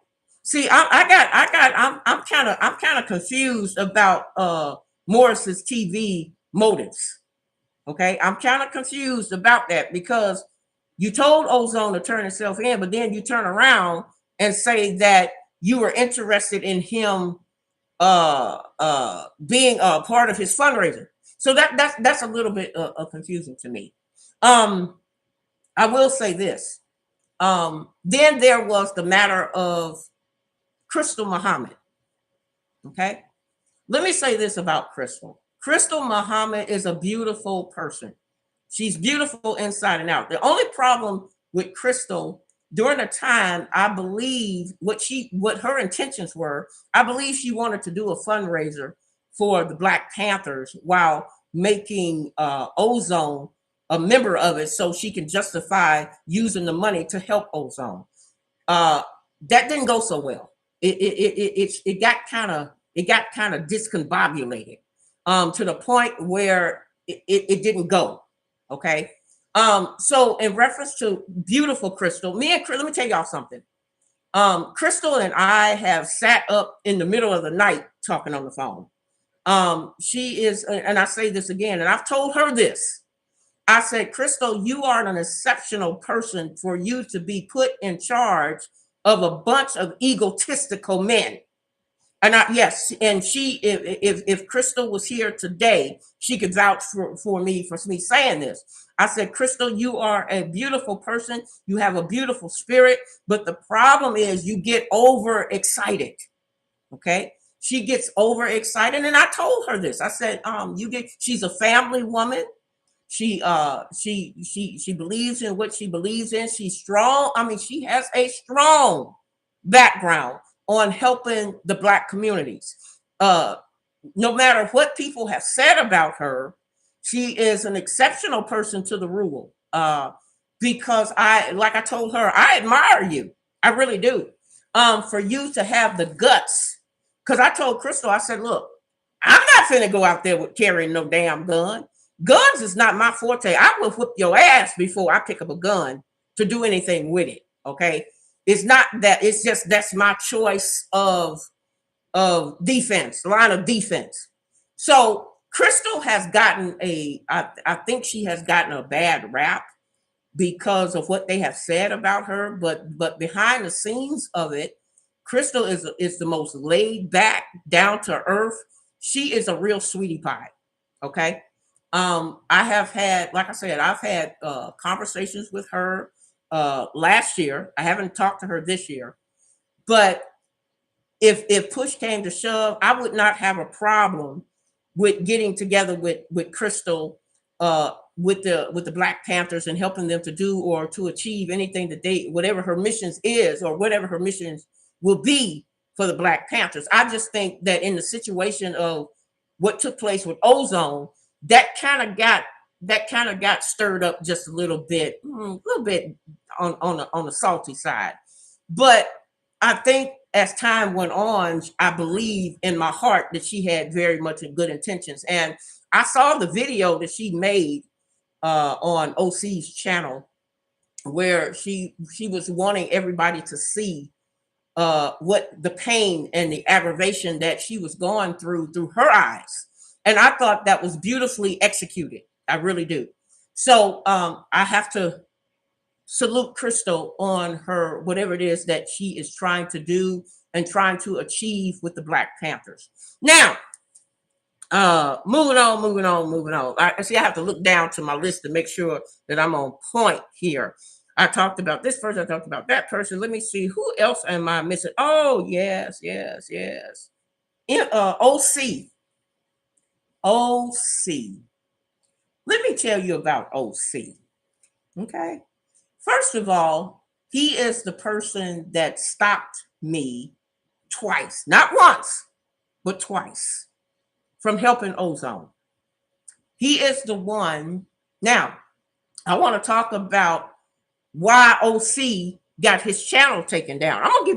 See, I'm kind of confused about Morris's TV motives. Okay, I'm kind of confused about that because you told Ozone to turn himself in, but then you turn around and say that you were interested in him being a part of his fundraiser. So that's a little bit confusing to me. I will say this. Then there was the matter of Crystal Muhammad. Okay. Let me say this about Crystal. Crystal Muhammad is a beautiful person. She's beautiful inside and out. The only problem with Crystal during the time, I believe what her intentions were, I believe she wanted to do a fundraiser for the Black Panthers while making Ozone a member of it so she can justify using the money to help Ozone. That didn't go so well. It got kind of discombobulated to the point where it didn't go. Okay. So in reference to beautiful Crystal, let me tell y'all something. Crystal and I have sat up in the middle of the night talking on the phone. She is, and I say this again, and I've told her this. I said, Crystal, you are an exceptional person for you to be put in charge of a bunch of egotistical men. And yes, and she, if Crystal was here today, she could vouch for me saying this. I said, Crystal, you are a beautiful person. You have a beautiful spirit, but the problem is you get overexcited. Okay, she gets overexcited, and I told her this. I said, she's a family woman. She believes in what she believes in. She's strong. I mean, she has a strong background on helping the Black communities. No matter what people have said about her, she is an exceptional person to the rule. Because like I told her, I admire you. I really do. For you to have the guts. Because I told Crystal, I said, look, I'm not finna go out there with carrying no damn gun. Guns is not my forte. I will whip your ass before I pick up a gun to do anything with it. Okay. It's not that, it's just that's my choice of defense, line of defense. So Crystal has gotten I think she has gotten a bad rap because of what they have said about her, but behind the scenes of it, Crystal is the most laid back, down to earth. She is a real sweetie pie. Okay. I have had, like I said, I've had conversations with her last year. I haven't talked to her this year, but if push came to shove, I would not have a problem with getting together with Crystal, with the Black Panthers, and helping them to do or to achieve anything that they, whatever her missions is or whatever her missions will be for the Black Panthers. I just think that in the situation of what took place with Ozone, that kind of got stirred up just a little bit, on the salty side. But I think as time went on, I believe in my heart that she had very much good intentions. And I saw the video that she made on OC's channel, where she was wanting everybody to see what the pain and the aggravation that she was going through her eyes. And I thought that was beautifully executed. I really do. So I have to salute Crystal on her, whatever it is that she is trying to do and trying to achieve with the Black Panthers. Now, moving on. I see I have to look down to my list to make sure that I'm on point here. I talked about this person, I talked about that person. Let me see, who else am I missing? Oh, yes. OC. Let me tell you about OC. Okay. First of all, he is the person that stopped me twice, not once, but twice, from helping Ozone. He is the one. Now, I want to talk about why OC got his channel taken down. I'm gonna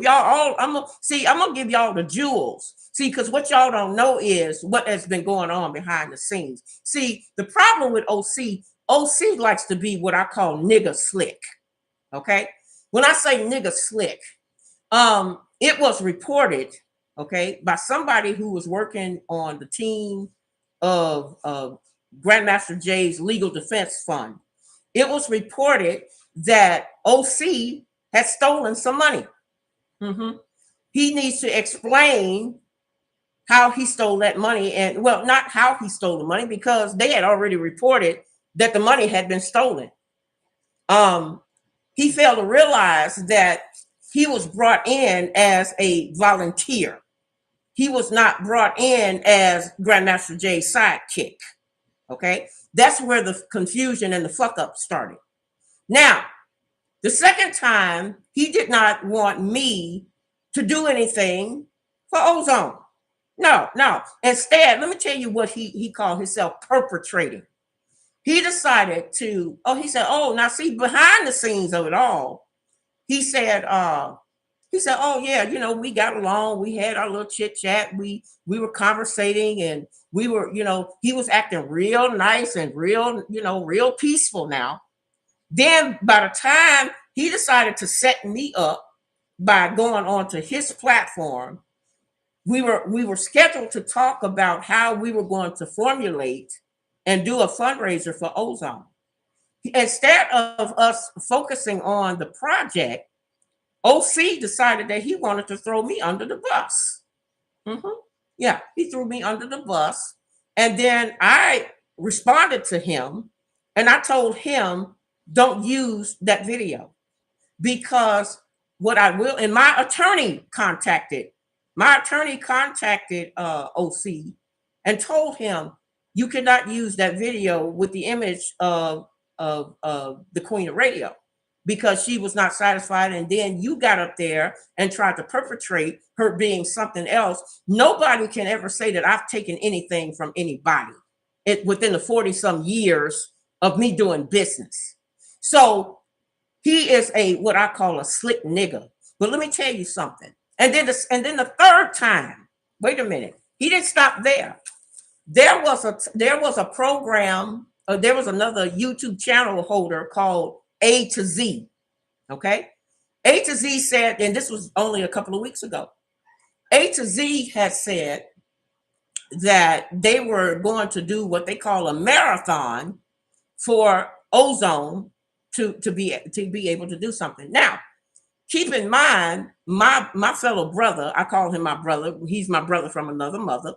give y'all the jewels. See, because what y'all don't know is what has been going on behind the scenes. See, the problem with OC likes to be what I call nigga slick. Okay. When I say nigga slick, it was reported, okay, by somebody who was working on the team of Grandmaster Jay's legal defense fund. It was reported that OC had stolen some money. He needs to explain how he stole that money, and well, not how he stole the money, because they had already reported that the money had been stolen. He failed to realize that he was brought in as a volunteer. He was not brought in as Grandmaster Jay's sidekick. Okay, that's where the confusion and the fuck up started. Now, the second time, he did not want me to do anything for Ozone. No. Instead, let me tell you what he called himself perpetrating. He decided to, now see, behind the scenes of it all, he said, oh yeah, we got along, we had our little chit chat, we were conversating, and we were, he was acting real nice and real, real peaceful now. Then by the time he decided to set me up by going onto his platform, we were scheduled to talk about how we were going to formulate and do a fundraiser for Ozone. Instead of us focusing on the project, OC decided that he wanted to throw me under the bus. Yeah, he threw me under the bus. And then I responded to him, and I told him, don't use that video, because what I will, and my attorney contacted OC and told him, you cannot use that video with the image of the Queen of Radio, because she was not satisfied. And then you got up there and tried to perpetrate her being something else. Nobody can ever say that I've taken anything from anybody within the 40 some years of me doing business. So he is what I call a slick nigga. But let me tell you something. And then the third time, wait a minute, he didn't stop there. There was a program. There was another YouTube channel holder called A to Z. Okay, A to Z said, and this was only a couple of weeks ago. A to Z had said that they were going to do what they call a marathon for Ozone to be able to do something. Now, keep in mind, my fellow brother, I call him my brother. He's my brother from another mother.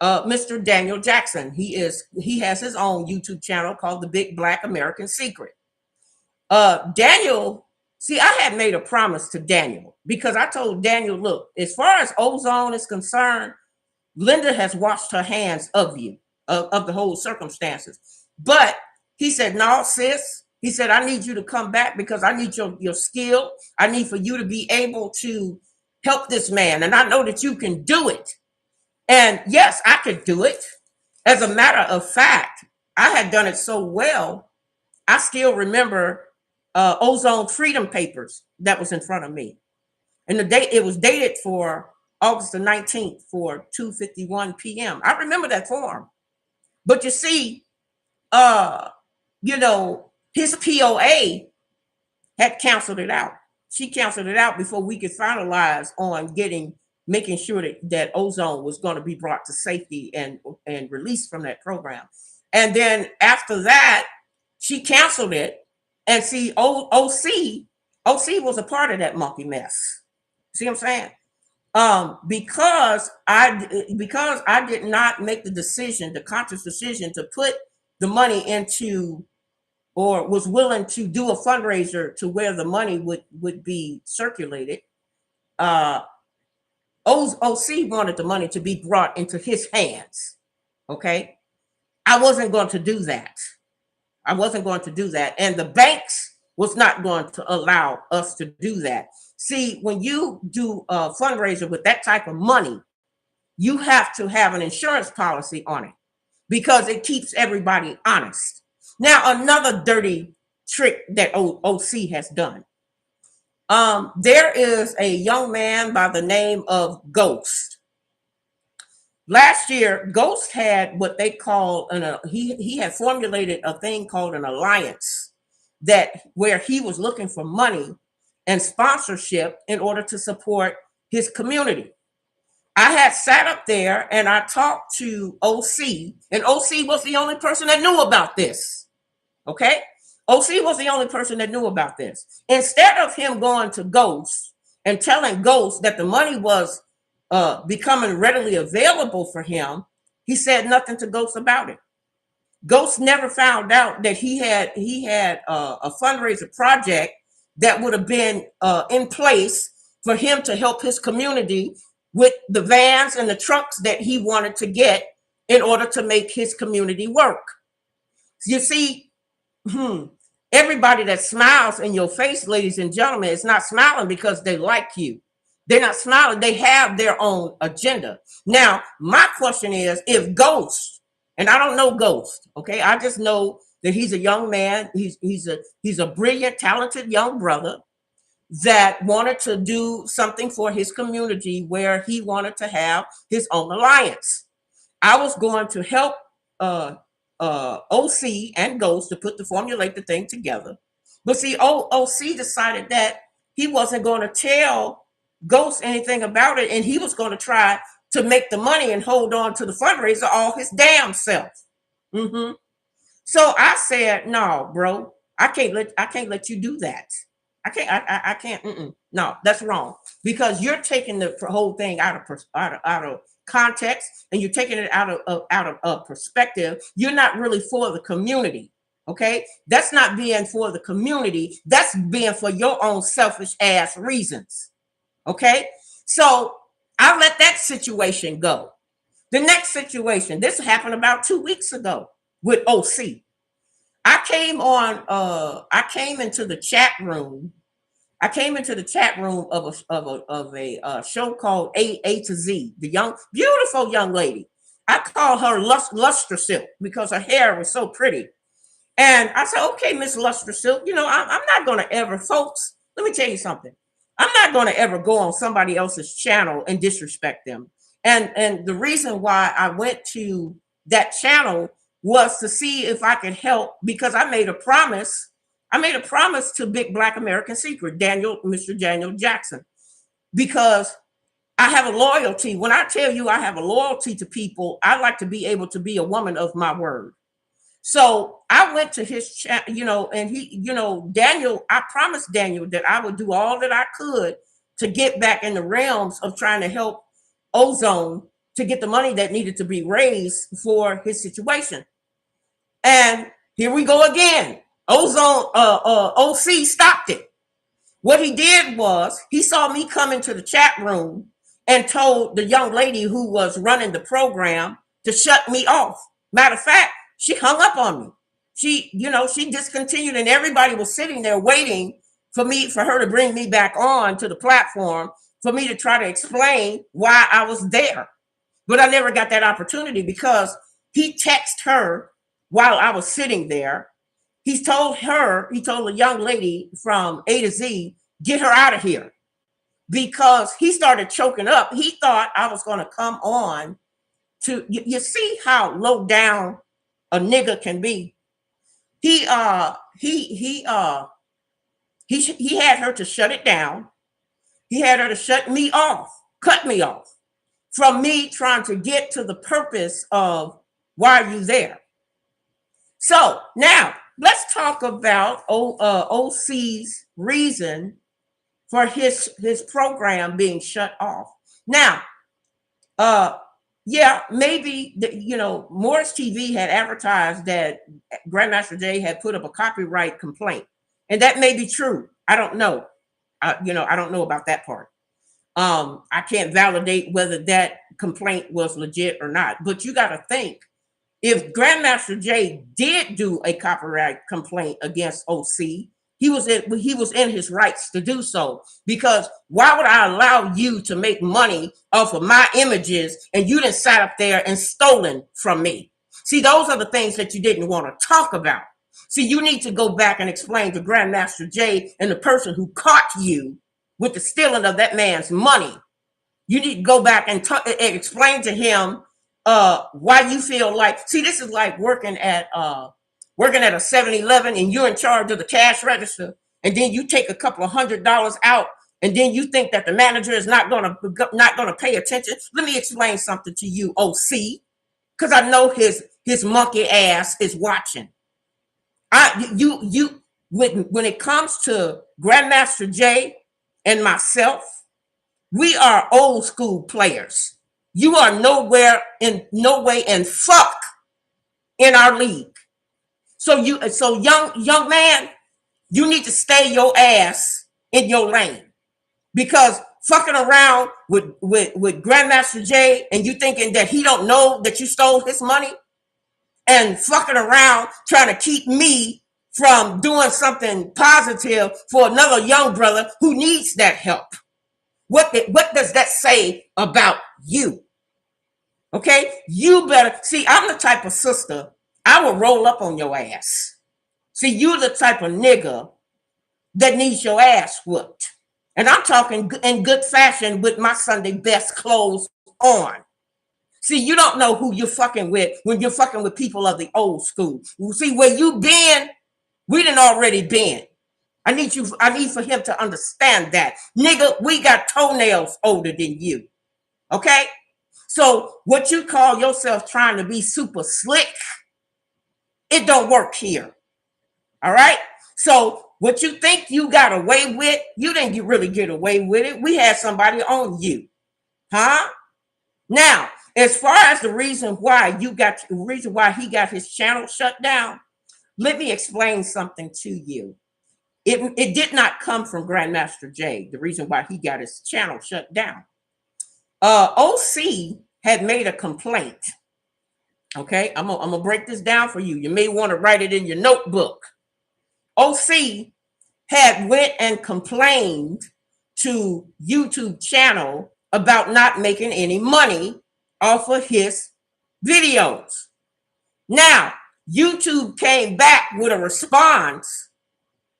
Mr. Daniel Jackson. He has his own YouTube channel called The Big Black American Secret. Daniel, see, I had made a promise to Daniel because I told Daniel, look, as far as Ozone is concerned, Linda has washed her hands of you, of the whole circumstances. But he said, no, sis. He said, I need you to come back because I need your skill. I need for you to be able to help this man. And I know that you can do it. And yes, I could do it. As a matter of fact, I had done it so well, I still remember Ozone Freedom Papers that was in front of me. And the date, it was dated for August the 19th for 2:51 p.m. I remember that form. But you see, you know, his POA had canceled it out. She canceled it out before we could finalize on making sure that Ozone was going to be brought to safety and released from that program. And then after that, she canceled it. And see, OC was a part of that monkey mess. See what I'm saying? Because I did not make the conscious decision to put the money into, or was willing to do a fundraiser to where the money would be circulated. OC wanted the money to be brought into his hands. Okay, I wasn't going to do that. I wasn't going to do that, and the banks was not going to allow us to do that. See, when you do a fundraiser with that type of money, you have to have an insurance policy on it because it keeps everybody honest. Now, another dirty trick that OC has done. There is a young man by the name of Ghost. Last year, Ghost had what they call he had formulated a thing called an alliance where he was looking for money and sponsorship in order to support his community. I had sat up there and I talked to OC, and OC was the only person that knew about this. Okay? OC was the only person that knew about this. Instead of him going to Ghost and telling Ghost that the money was becoming readily available for him, he said nothing to Ghost about it. Ghost never found out that he had a fundraiser project that would have been in place for him to help his community with the vans and the trucks that he wanted to get in order to make his community work. You see, everybody that smiles in your face, ladies and gentlemen, is not smiling because they like you. They're not smiling. They have their own agenda. Now, my question is, if Ghost, and I don't know Ghost, okay, I just know that he's a young man. He's a brilliant, talented young brother that wanted to do something for his community where he wanted to have his own alliance. I was going to help OC and Ghost to formulate the thing together. But see, OC decided that he wasn't going to tell Ghost anything about it, and he was going to try to make the money and hold on to the fundraiser all his damn self. So I said, no, bro, I can't let you do that. I can't. No, that's wrong, because you're taking the whole thing out of context, and you're taking it out of perspective. You're not really for the community. Okay, that's not being for the community. That's being for your own selfish ass reasons. Okay, so I let that situation go. The next situation, this happened about 2 weeks ago with OC. I came into the chat room. I came into the chat room of a show called A to Z. The beautiful young lady. I call her Luster Silk because her hair was so pretty. And I said, okay, Miss Luster Silk, I'm not going to ever, folks, let me tell you something. I'm not going to ever go on somebody else's channel and disrespect them. And the reason why I went to that channel was to see if I could help, because I made a promise. I made a promise to Big Black American Secret, Mr. Daniel Jackson, because I have a loyalty. When I tell you I have a loyalty to people, I like to be able to be a woman of my word. So I went to his chat, and he, Daniel, I promised Daniel that I would do all that I could to get back in the realms of trying to help Ozone to get the money that needed to be raised for his situation. And here we go again. Ozone, OC stopped it. What he did was he saw me come into the chat room and told the young lady who was running the program to shut me off. Matter of fact, she hung up on me. She discontinued, and everybody was sitting there waiting for her to bring me back on to the platform for me to try to explain why I was there. But I never got that opportunity because he texted her while I was sitting there. He told the young lady from A to Z, get her out of here, because he started choking up. He thought I was going to come on to, you see how low down a nigga can be. He had her to shut it down. He had her to shut me off, cut me off from me trying to get to the purpose of why are you there. So now let's talk about OC's reason for his program being shut off. Now, maybe MoorishTV had advertised that Grandmaster Jay had put up a copyright complaint, and that may be true. I don't know. I don't know about that part. I can't validate whether that complaint was legit or not. But you got to think, if Grandmaster Jay did do a copyright complaint against OC, he was in his rights to do so, because why would I allow you to make money off of my images and you done sat up there and stolen from me? See, those are the things that you didn't want to talk about. See, you need to go back and explain to Grandmaster Jay and the person who caught you with the stealing of that man's money. You need to go back and explain to him why you feel like, see, this is like working at a 7-Eleven and you're in charge of the cash register, and then you take a couple of $100 out, and then you think that the manager is not gonna pay attention. Let me explain something to you, OC, because I know his monkey ass is watching. When it comes to Grandmaster Jay and myself, we are old school players. You are no way and fuck in our league. So young man, you need to stay your ass in your lane, because fucking around with Grandmaster Jay and you thinking that he don't know that you stole his money, and fucking around trying to keep me from doing something positive for another young brother who needs that help. What does that say about you? Okay, you better see. I'm the type of sister, I will roll up on your ass. See, you're the type of nigga that needs your ass whooped, and I'm talking in good fashion with my Sunday best clothes on. See, you don't know who you're fucking with when you're fucking with people of the old school. See, where you been, we done already been. I need for him to understand that. Nigga, we got toenails older than you. Okay? So what you call yourself trying to be super slick, it don't work here. All right? So what you think you got away with, you didn't really get away with it. We had somebody on you. Huh? Now, as far as the reason why he got his channel shut down, let me explain something to you. It did not come from Grandmaster Jay, the reason why he got his channel shut down. OC had made a complaint. Okay, I'm gonna break this down for you. You may want to write it in your notebook. OC had went and complained to YouTube channel about not making any money off of his videos. Now, YouTube came back with a response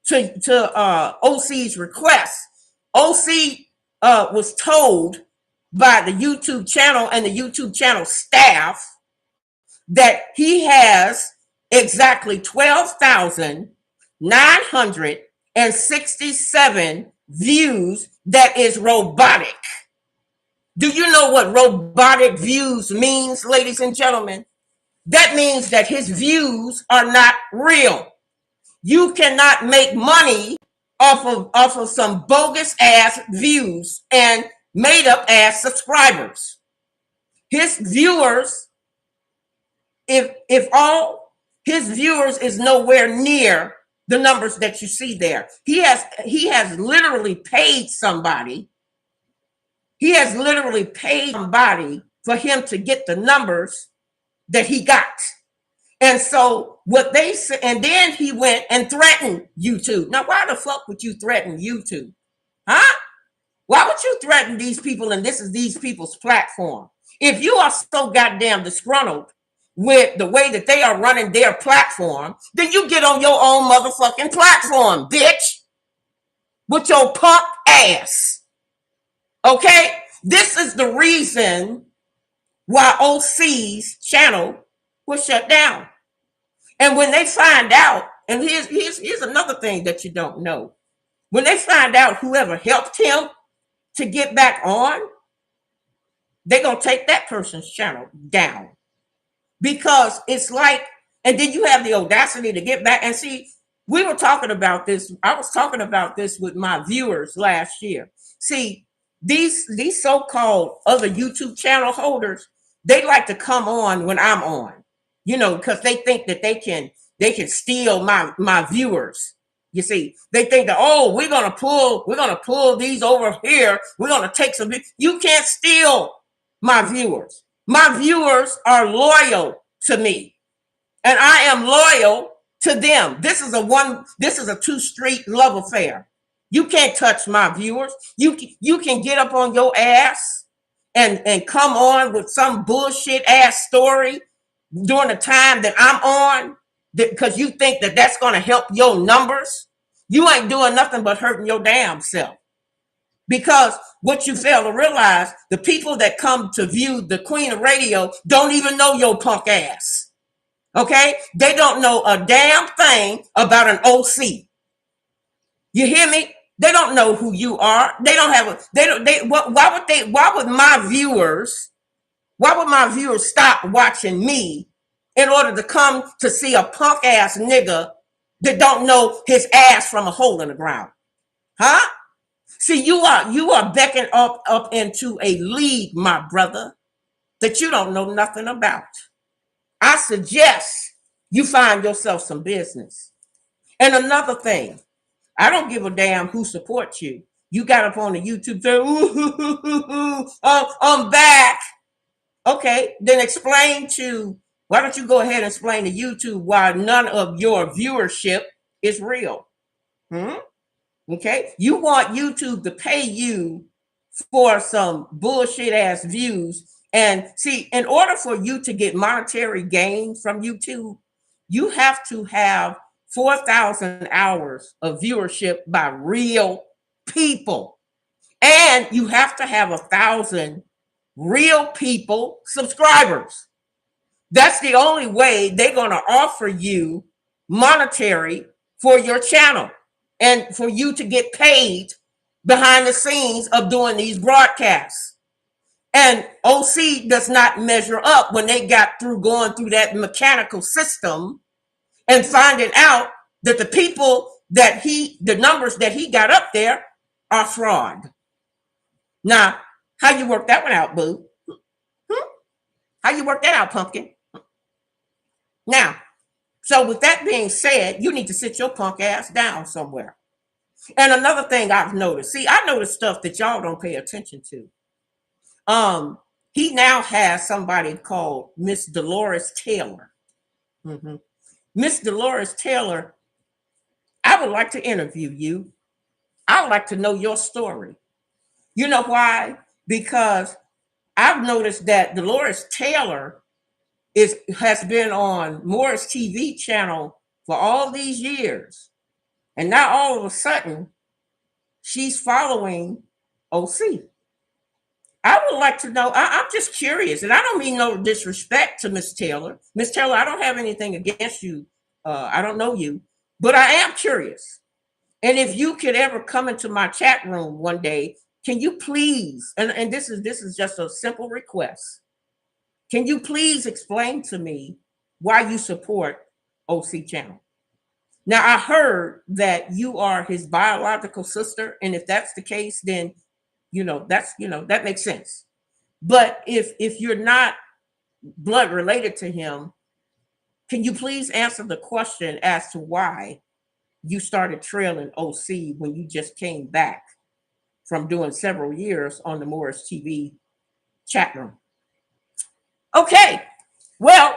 to OC's request. OC was told by the YouTube channel and the YouTube channel staff that he has exactly 12,967 views that is robotic. Do you know what robotic views means, ladies and gentlemen? That means that his views are not real. You cannot make money off of some bogus ass views and made up ass subscribers. His viewers, if all his viewers is nowhere near the numbers that you see there. He has literally paid somebody. He has literally paid somebody for him to get the numbers that he got. And so what they said, and then he went and threatened YouTube. Now, why the fuck would you threaten YouTube? Huh? Why would you threaten these people? And this is these people's platform. If you are so goddamn disgruntled with the way that they are running their platform, then you get on your own motherfucking platform, bitch. With your punk ass. Okay? This is the reason why OC's channel was shut down. And when they find out, and here's another thing that you don't know. When they find out whoever helped him to get back on, they're going to take that person's channel down. Because it's like, and then you have the audacity to get back. And see, we were talking about this. I was talking about this with my viewers last year. See, these so-called other YouTube channel holders, they like to come on when I'm on, you know, because they think that they can steal my viewers. You see, they think that, oh, we're gonna pull these over here. We're gonna take some. You can't steal my viewers. My viewers are loyal to me, and I am loyal to them. This is a two-street love affair. You can't touch my viewers. You can get up on your ass and come on with some bullshit ass story during the time that I'm on, because you think that that's going to help your numbers. You ain't doing nothing but hurting your damn self. Because what you fail to realize, the people that come to view the Queen of Radio don't even know your punk ass. Okay? They don't know a damn thing about an OC. You hear me? They don't know who you are. They don't have a, they don't, they, why would my viewers stop watching me in order to come to see a punk ass nigga that don't know his ass from a hole in the ground? Huh? See, you are beckoning up into a league, my brother, that you don't know nothing about. I suggest you find yourself some business. And another thing, I don't give a damn who supports you. You got up on the YouTube, say, I'm back. Okay, then why don't you go ahead and explain to YouTube why none of your viewership is real? Okay, you want YouTube to pay you for some bullshit ass views. And see, in order for you to get monetary gain from YouTube, you have to have 4,000 hours of viewership by real people. And you have to have 1,000 real people subscribers. That's the only way they're going to offer you monetary for your channel and for you to get paid behind the scenes of doing these broadcasts. And OC does not measure up when they got through going through that mechanical system and finding out that the people the numbers that he got up there are fraud. Now, how you work that one out, boo? How you work that out, pumpkin? Now, so with that being said, you need to sit your punk ass down somewhere. And another thing I've noticed, I noticed stuff that y'all don't pay attention to. He now has somebody called Miss Dolores Taylor. Miss Dolores Taylor, I would like to interview you. I would like to know your story. You know why? Because I've noticed that Dolores Taylor has been on MoorishTV channel for all these years. And now all of a sudden, she's following OC. I would like to know. I'm just curious, and I don't mean no disrespect to Miss Taylor. Miss Taylor, I don't have anything against you. I don't know you, but I am curious. And if you could ever come into my chat room one day, can you please? And this is just a simple request. Can you please explain to me why you support OC Channel? Now I heard that you are his biological sister, and if that's the case, then that makes sense. But if you're not blood related to him, can you please answer the question as to why you started trailing OC when you just came back from doing several years on the MoorishTV chat room? Okay, well,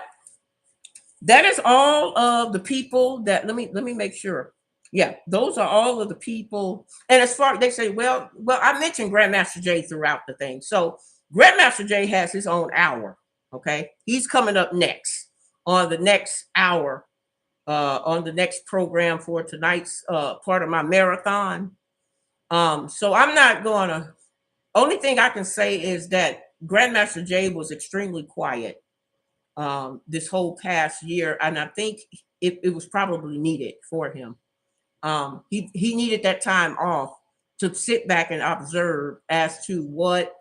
that is all of the people that let me make sure. Yeah, those are all of the people. And as far they say, well, I mentioned Grandmaster Jay throughout the thing. So Grandmaster Jay has his own hour. Okay, he's coming up next on the next hour, on the next program for tonight's part of my marathon. So I'm not gonna. Only thing I can say is that Grandmaster Jay was extremely quiet this whole past year, and I think it was probably needed for him. He needed that time off to sit back and observe as to what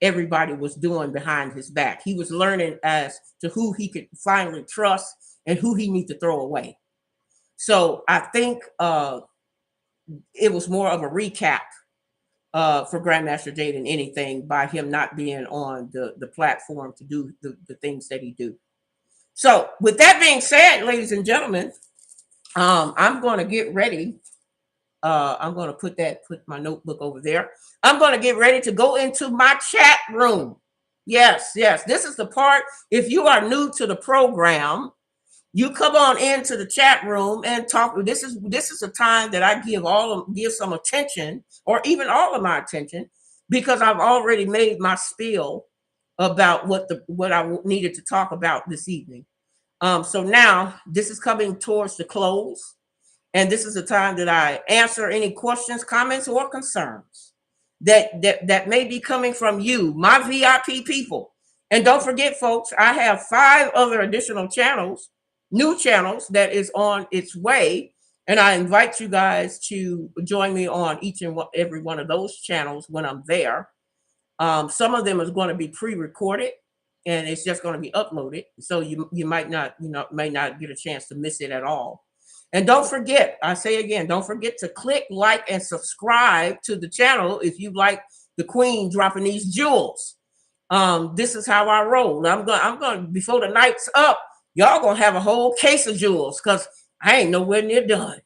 everybody was doing behind his back. He was learning as to who he could finally trust and who he need to throw away. So I think it was more of a recap for Grandmaster Jay than anything by him not being on the platform to do the things that he do. So with that being said, ladies and gentlemen, I'm going to get ready. I'm going to put my notebook over there. I'm going to get ready to go into my chat room. Yes, yes. This is the part. If you are new to the program, you come on into the chat room and talk. This is a time that I give some attention, or even all of my attention, because I've already made my spiel about what I needed to talk about this evening. So now this is coming towards the close, and this is the time that I answer any questions, comments, or concerns that may be coming from you, my VIP people. And don't forget, folks, I have 5 other additional channels, new channels that is on its way. And I invite you guys to join me on each and every one of those channels when I'm there. Some of them is going to be pre-recorded, and it's just going to be uploaded. So you might not, may not get a chance to miss it at all. And don't forget, I say again, don't forget to click, like, and subscribe to the channel if you like the Queen dropping these jewels. This is how I roll. I'm going before the night's up, y'all gonna have a whole case of jewels, because I ain't nowhere near done.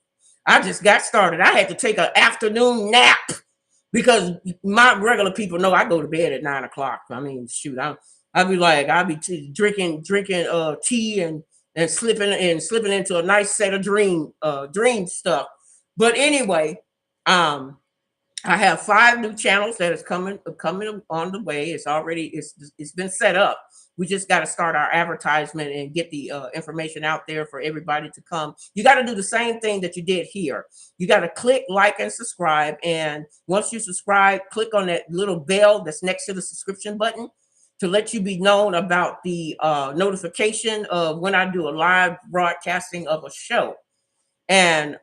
I just got started. I had to take an afternoon nap because my regular people know I go to bed at 9 o'clock. I mean, shoot, I'll be drinking tea and slipping into a nice set of dream stuff. But anyway, I have 5 new channels that is coming on the way. It's been set up. We just got to start our advertisement and get the information out there for everybody to come. You got to do the same thing that you did here. You got to click, like, and subscribe. And once you subscribe, click on that little bell that's next to the subscription button to let you be known about the notification of when I do a live broadcasting of a show. And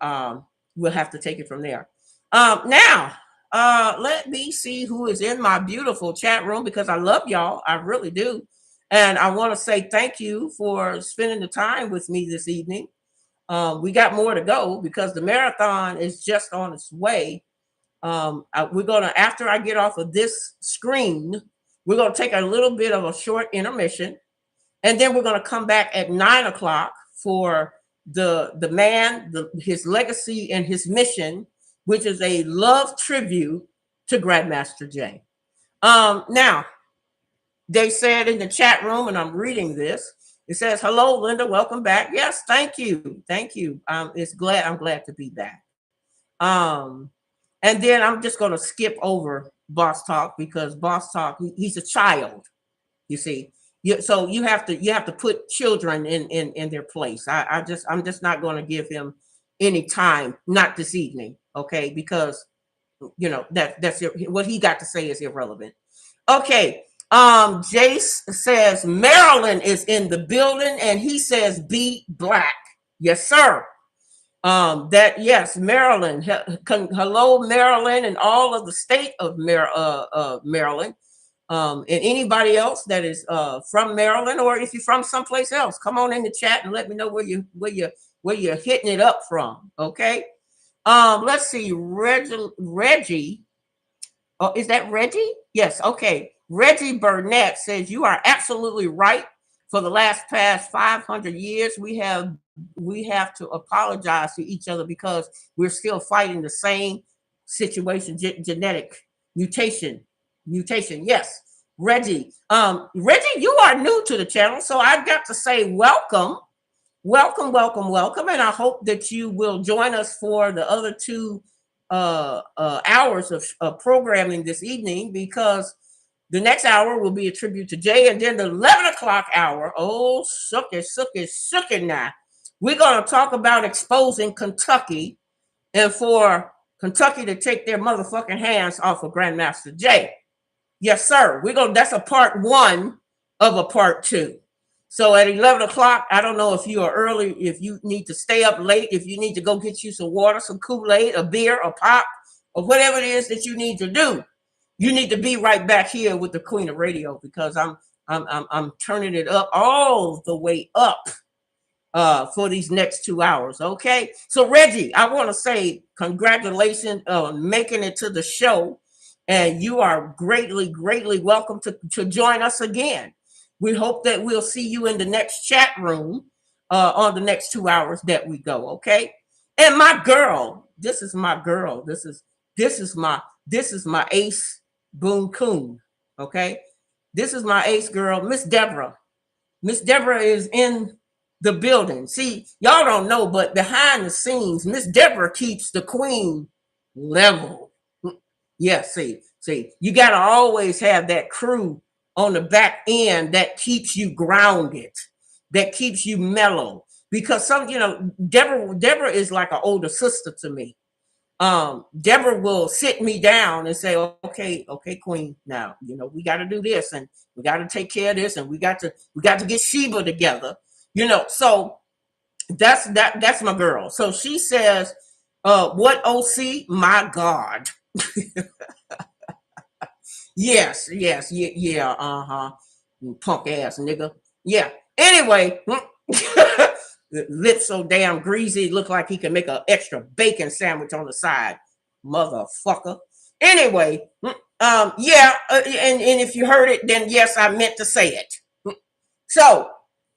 we'll have to take it from there. Now, let me see who is in my beautiful chat room, because I love y'all. I really do. And I want to say thank you for spending the time with me this evening. We got more to go because the marathon is just on its way. We're going to, after I get off of this screen, we're going to take a little bit of a short intermission. And then we're going to come back at 9 o'clock for the man, his legacy and his mission, which is a love tribute to Grandmaster Jay. Now, they said in the chat room, and I'm reading this, it says, "Hello, Linda, welcome back." Yes, thank you. Thank you. I'm glad to be back. And then I'm just going to skip over Boss Talk, because Boss Talk, he's a child, you see. So you have to put children in their place. I'm just not going to give him any time, not this evening, okay? Because that's what he got to say is irrelevant. Okay. Jace says Maryland is in the building, and he says be black. Yes, sir. That yes, Maryland. Hello, Maryland, and all of the state of Maryland. And anybody else that is from Maryland, or if you're from someplace else, come on in the chat and let me know where you're hitting it up from. Okay. Let's see, Reggie. Oh, is that Reggie? Yes. Okay. Reggie Burnett says you are absolutely right. For the past 500 years, we have to apologize to each other because we're still fighting the same situation, genetic mutation. Yes, Reggie. Reggie, you are new to the channel, so I've got to say welcome. Welcome, and I hope that you will join us for the other 2 hours of programming this evening, because the next hour will be a tribute to Jay, and then the 11 o'clock hour, oh, sucky now. We're going to talk about exposing Kentucky, and for Kentucky to take their motherfucking hands off of Grandmaster Jay. Yes, sir. That's a part 1 of a part 2. So at 11 o'clock, I don't know if you are early, if you need to stay up late, if you need to go get you some water, some Kool-Aid, a beer, a pop, or whatever it is that you need to do. You need to be right back here with the Queen of Radio, because I'm turning it up all the way up for these next 2 hours. Okay. So Reggie, I want to say congratulations on making it to the show. And you are greatly welcome to join us again. We hope that we'll see you in the next chat room on the next 2 hours that we go. Okay. And my girl, this is my girl. This is my ace Boon Coon. Okay. This is my ace girl, Miss Deborah. Miss Deborah is in the building. See, y'all don't know, but behind the scenes, Miss Deborah keeps the queen level. Yeah, see, you got to always have that crew on the back end that keeps you grounded, that keeps you mellow. Because Deborah is like an older sister to me. Deborah will sit me down and say, okay, Queen, now, we got to do this, and we got to take care of this, and we got to get Sheba together, so that's my girl. So she says, what OC? My God. Yes, yeah, punk ass nigga. Yeah. Anyway, lips so damn greasy, look like he can make an extra bacon sandwich on the side, motherfucker. Anyway, yeah, and if you heard it, then yes, I meant to say it. So,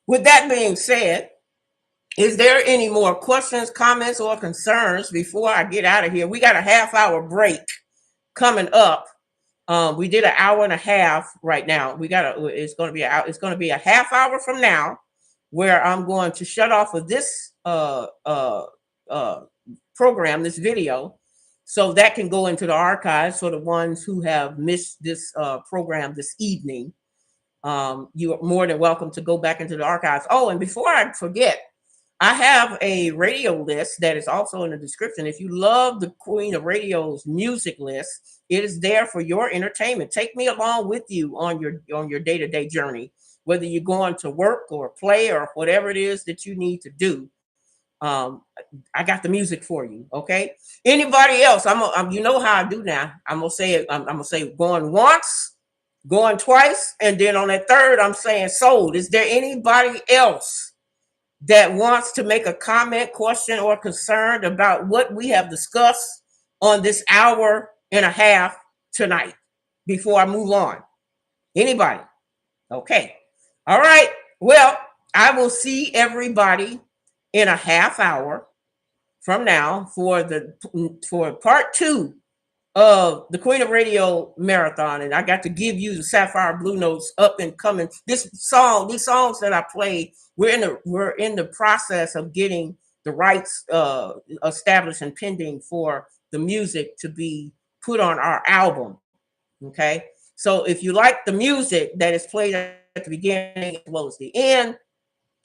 with that being said, is there any more questions, comments, or concerns before I get out of here? We got a half-hour break coming up. We did an hour and a half right now. It's going to be a half hour from now, where I'm going to shut off of this program, this video, so that can go into the archives for the ones who have missed this program this evening. You are more than welcome to go back into the archives. Oh, and before I forget, I have a radio list that is also in the description. If you love the Queen of Radio's music list, it is there for your entertainment. Take me along with you on your day-to-day journey, whether you're going to work or play or whatever it is that you need to do. I got the music for you. Okay. Anybody else? You know how I do now. I'm gonna say it. I'm gonna say going once, going twice, and then on that third, I'm saying sold. Is there anybody else that wants to make a comment, question, or concern about what we have discussed on this hour and a half tonight before I move on? Anybody? Okay. All right. Well, I will see everybody in a half hour from now for part 2 of the Queen of Radio marathon. And I got to give you the Sapphire Blue Notes up and coming. These songs that I played, we're in the process of getting the rights established and pending for the music to be put on our album. Okay. So if you like the music that is played at the beginning as well as the end,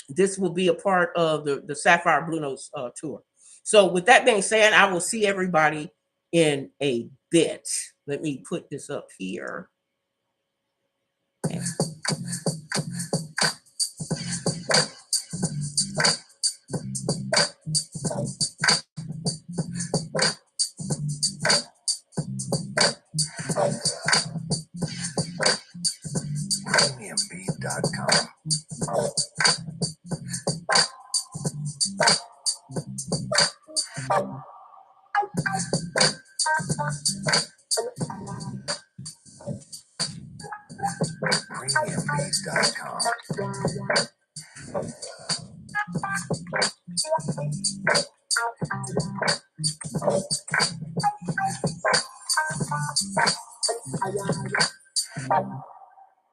this will be a part of the Sapphire Blue Notes tour. So with that being said, I will see everybody in a bit. Let me put this up here. Premiumbeat.com. Premiumbeat.com.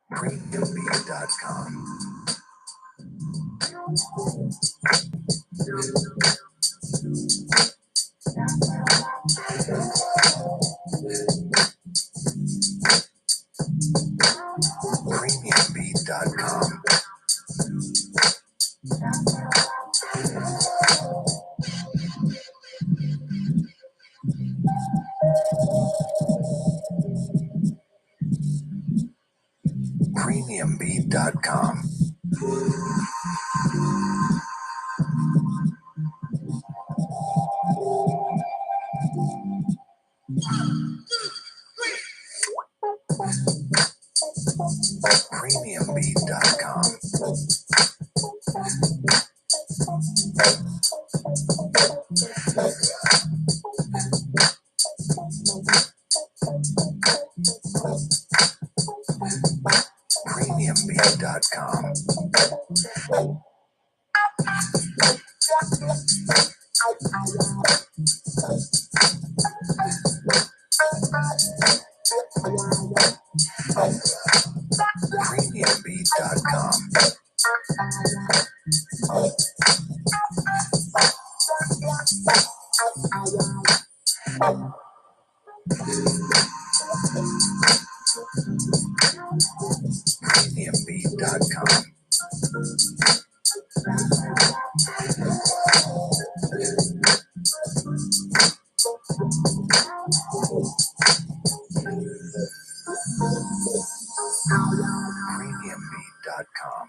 Premiumbeat.com. Premiumbeat.com. Premiumbeat.com. Premiumbeat.com. Premiumbeat.com. Premiumbeat.com. Premiumbeat.com. Premiumbeat.com.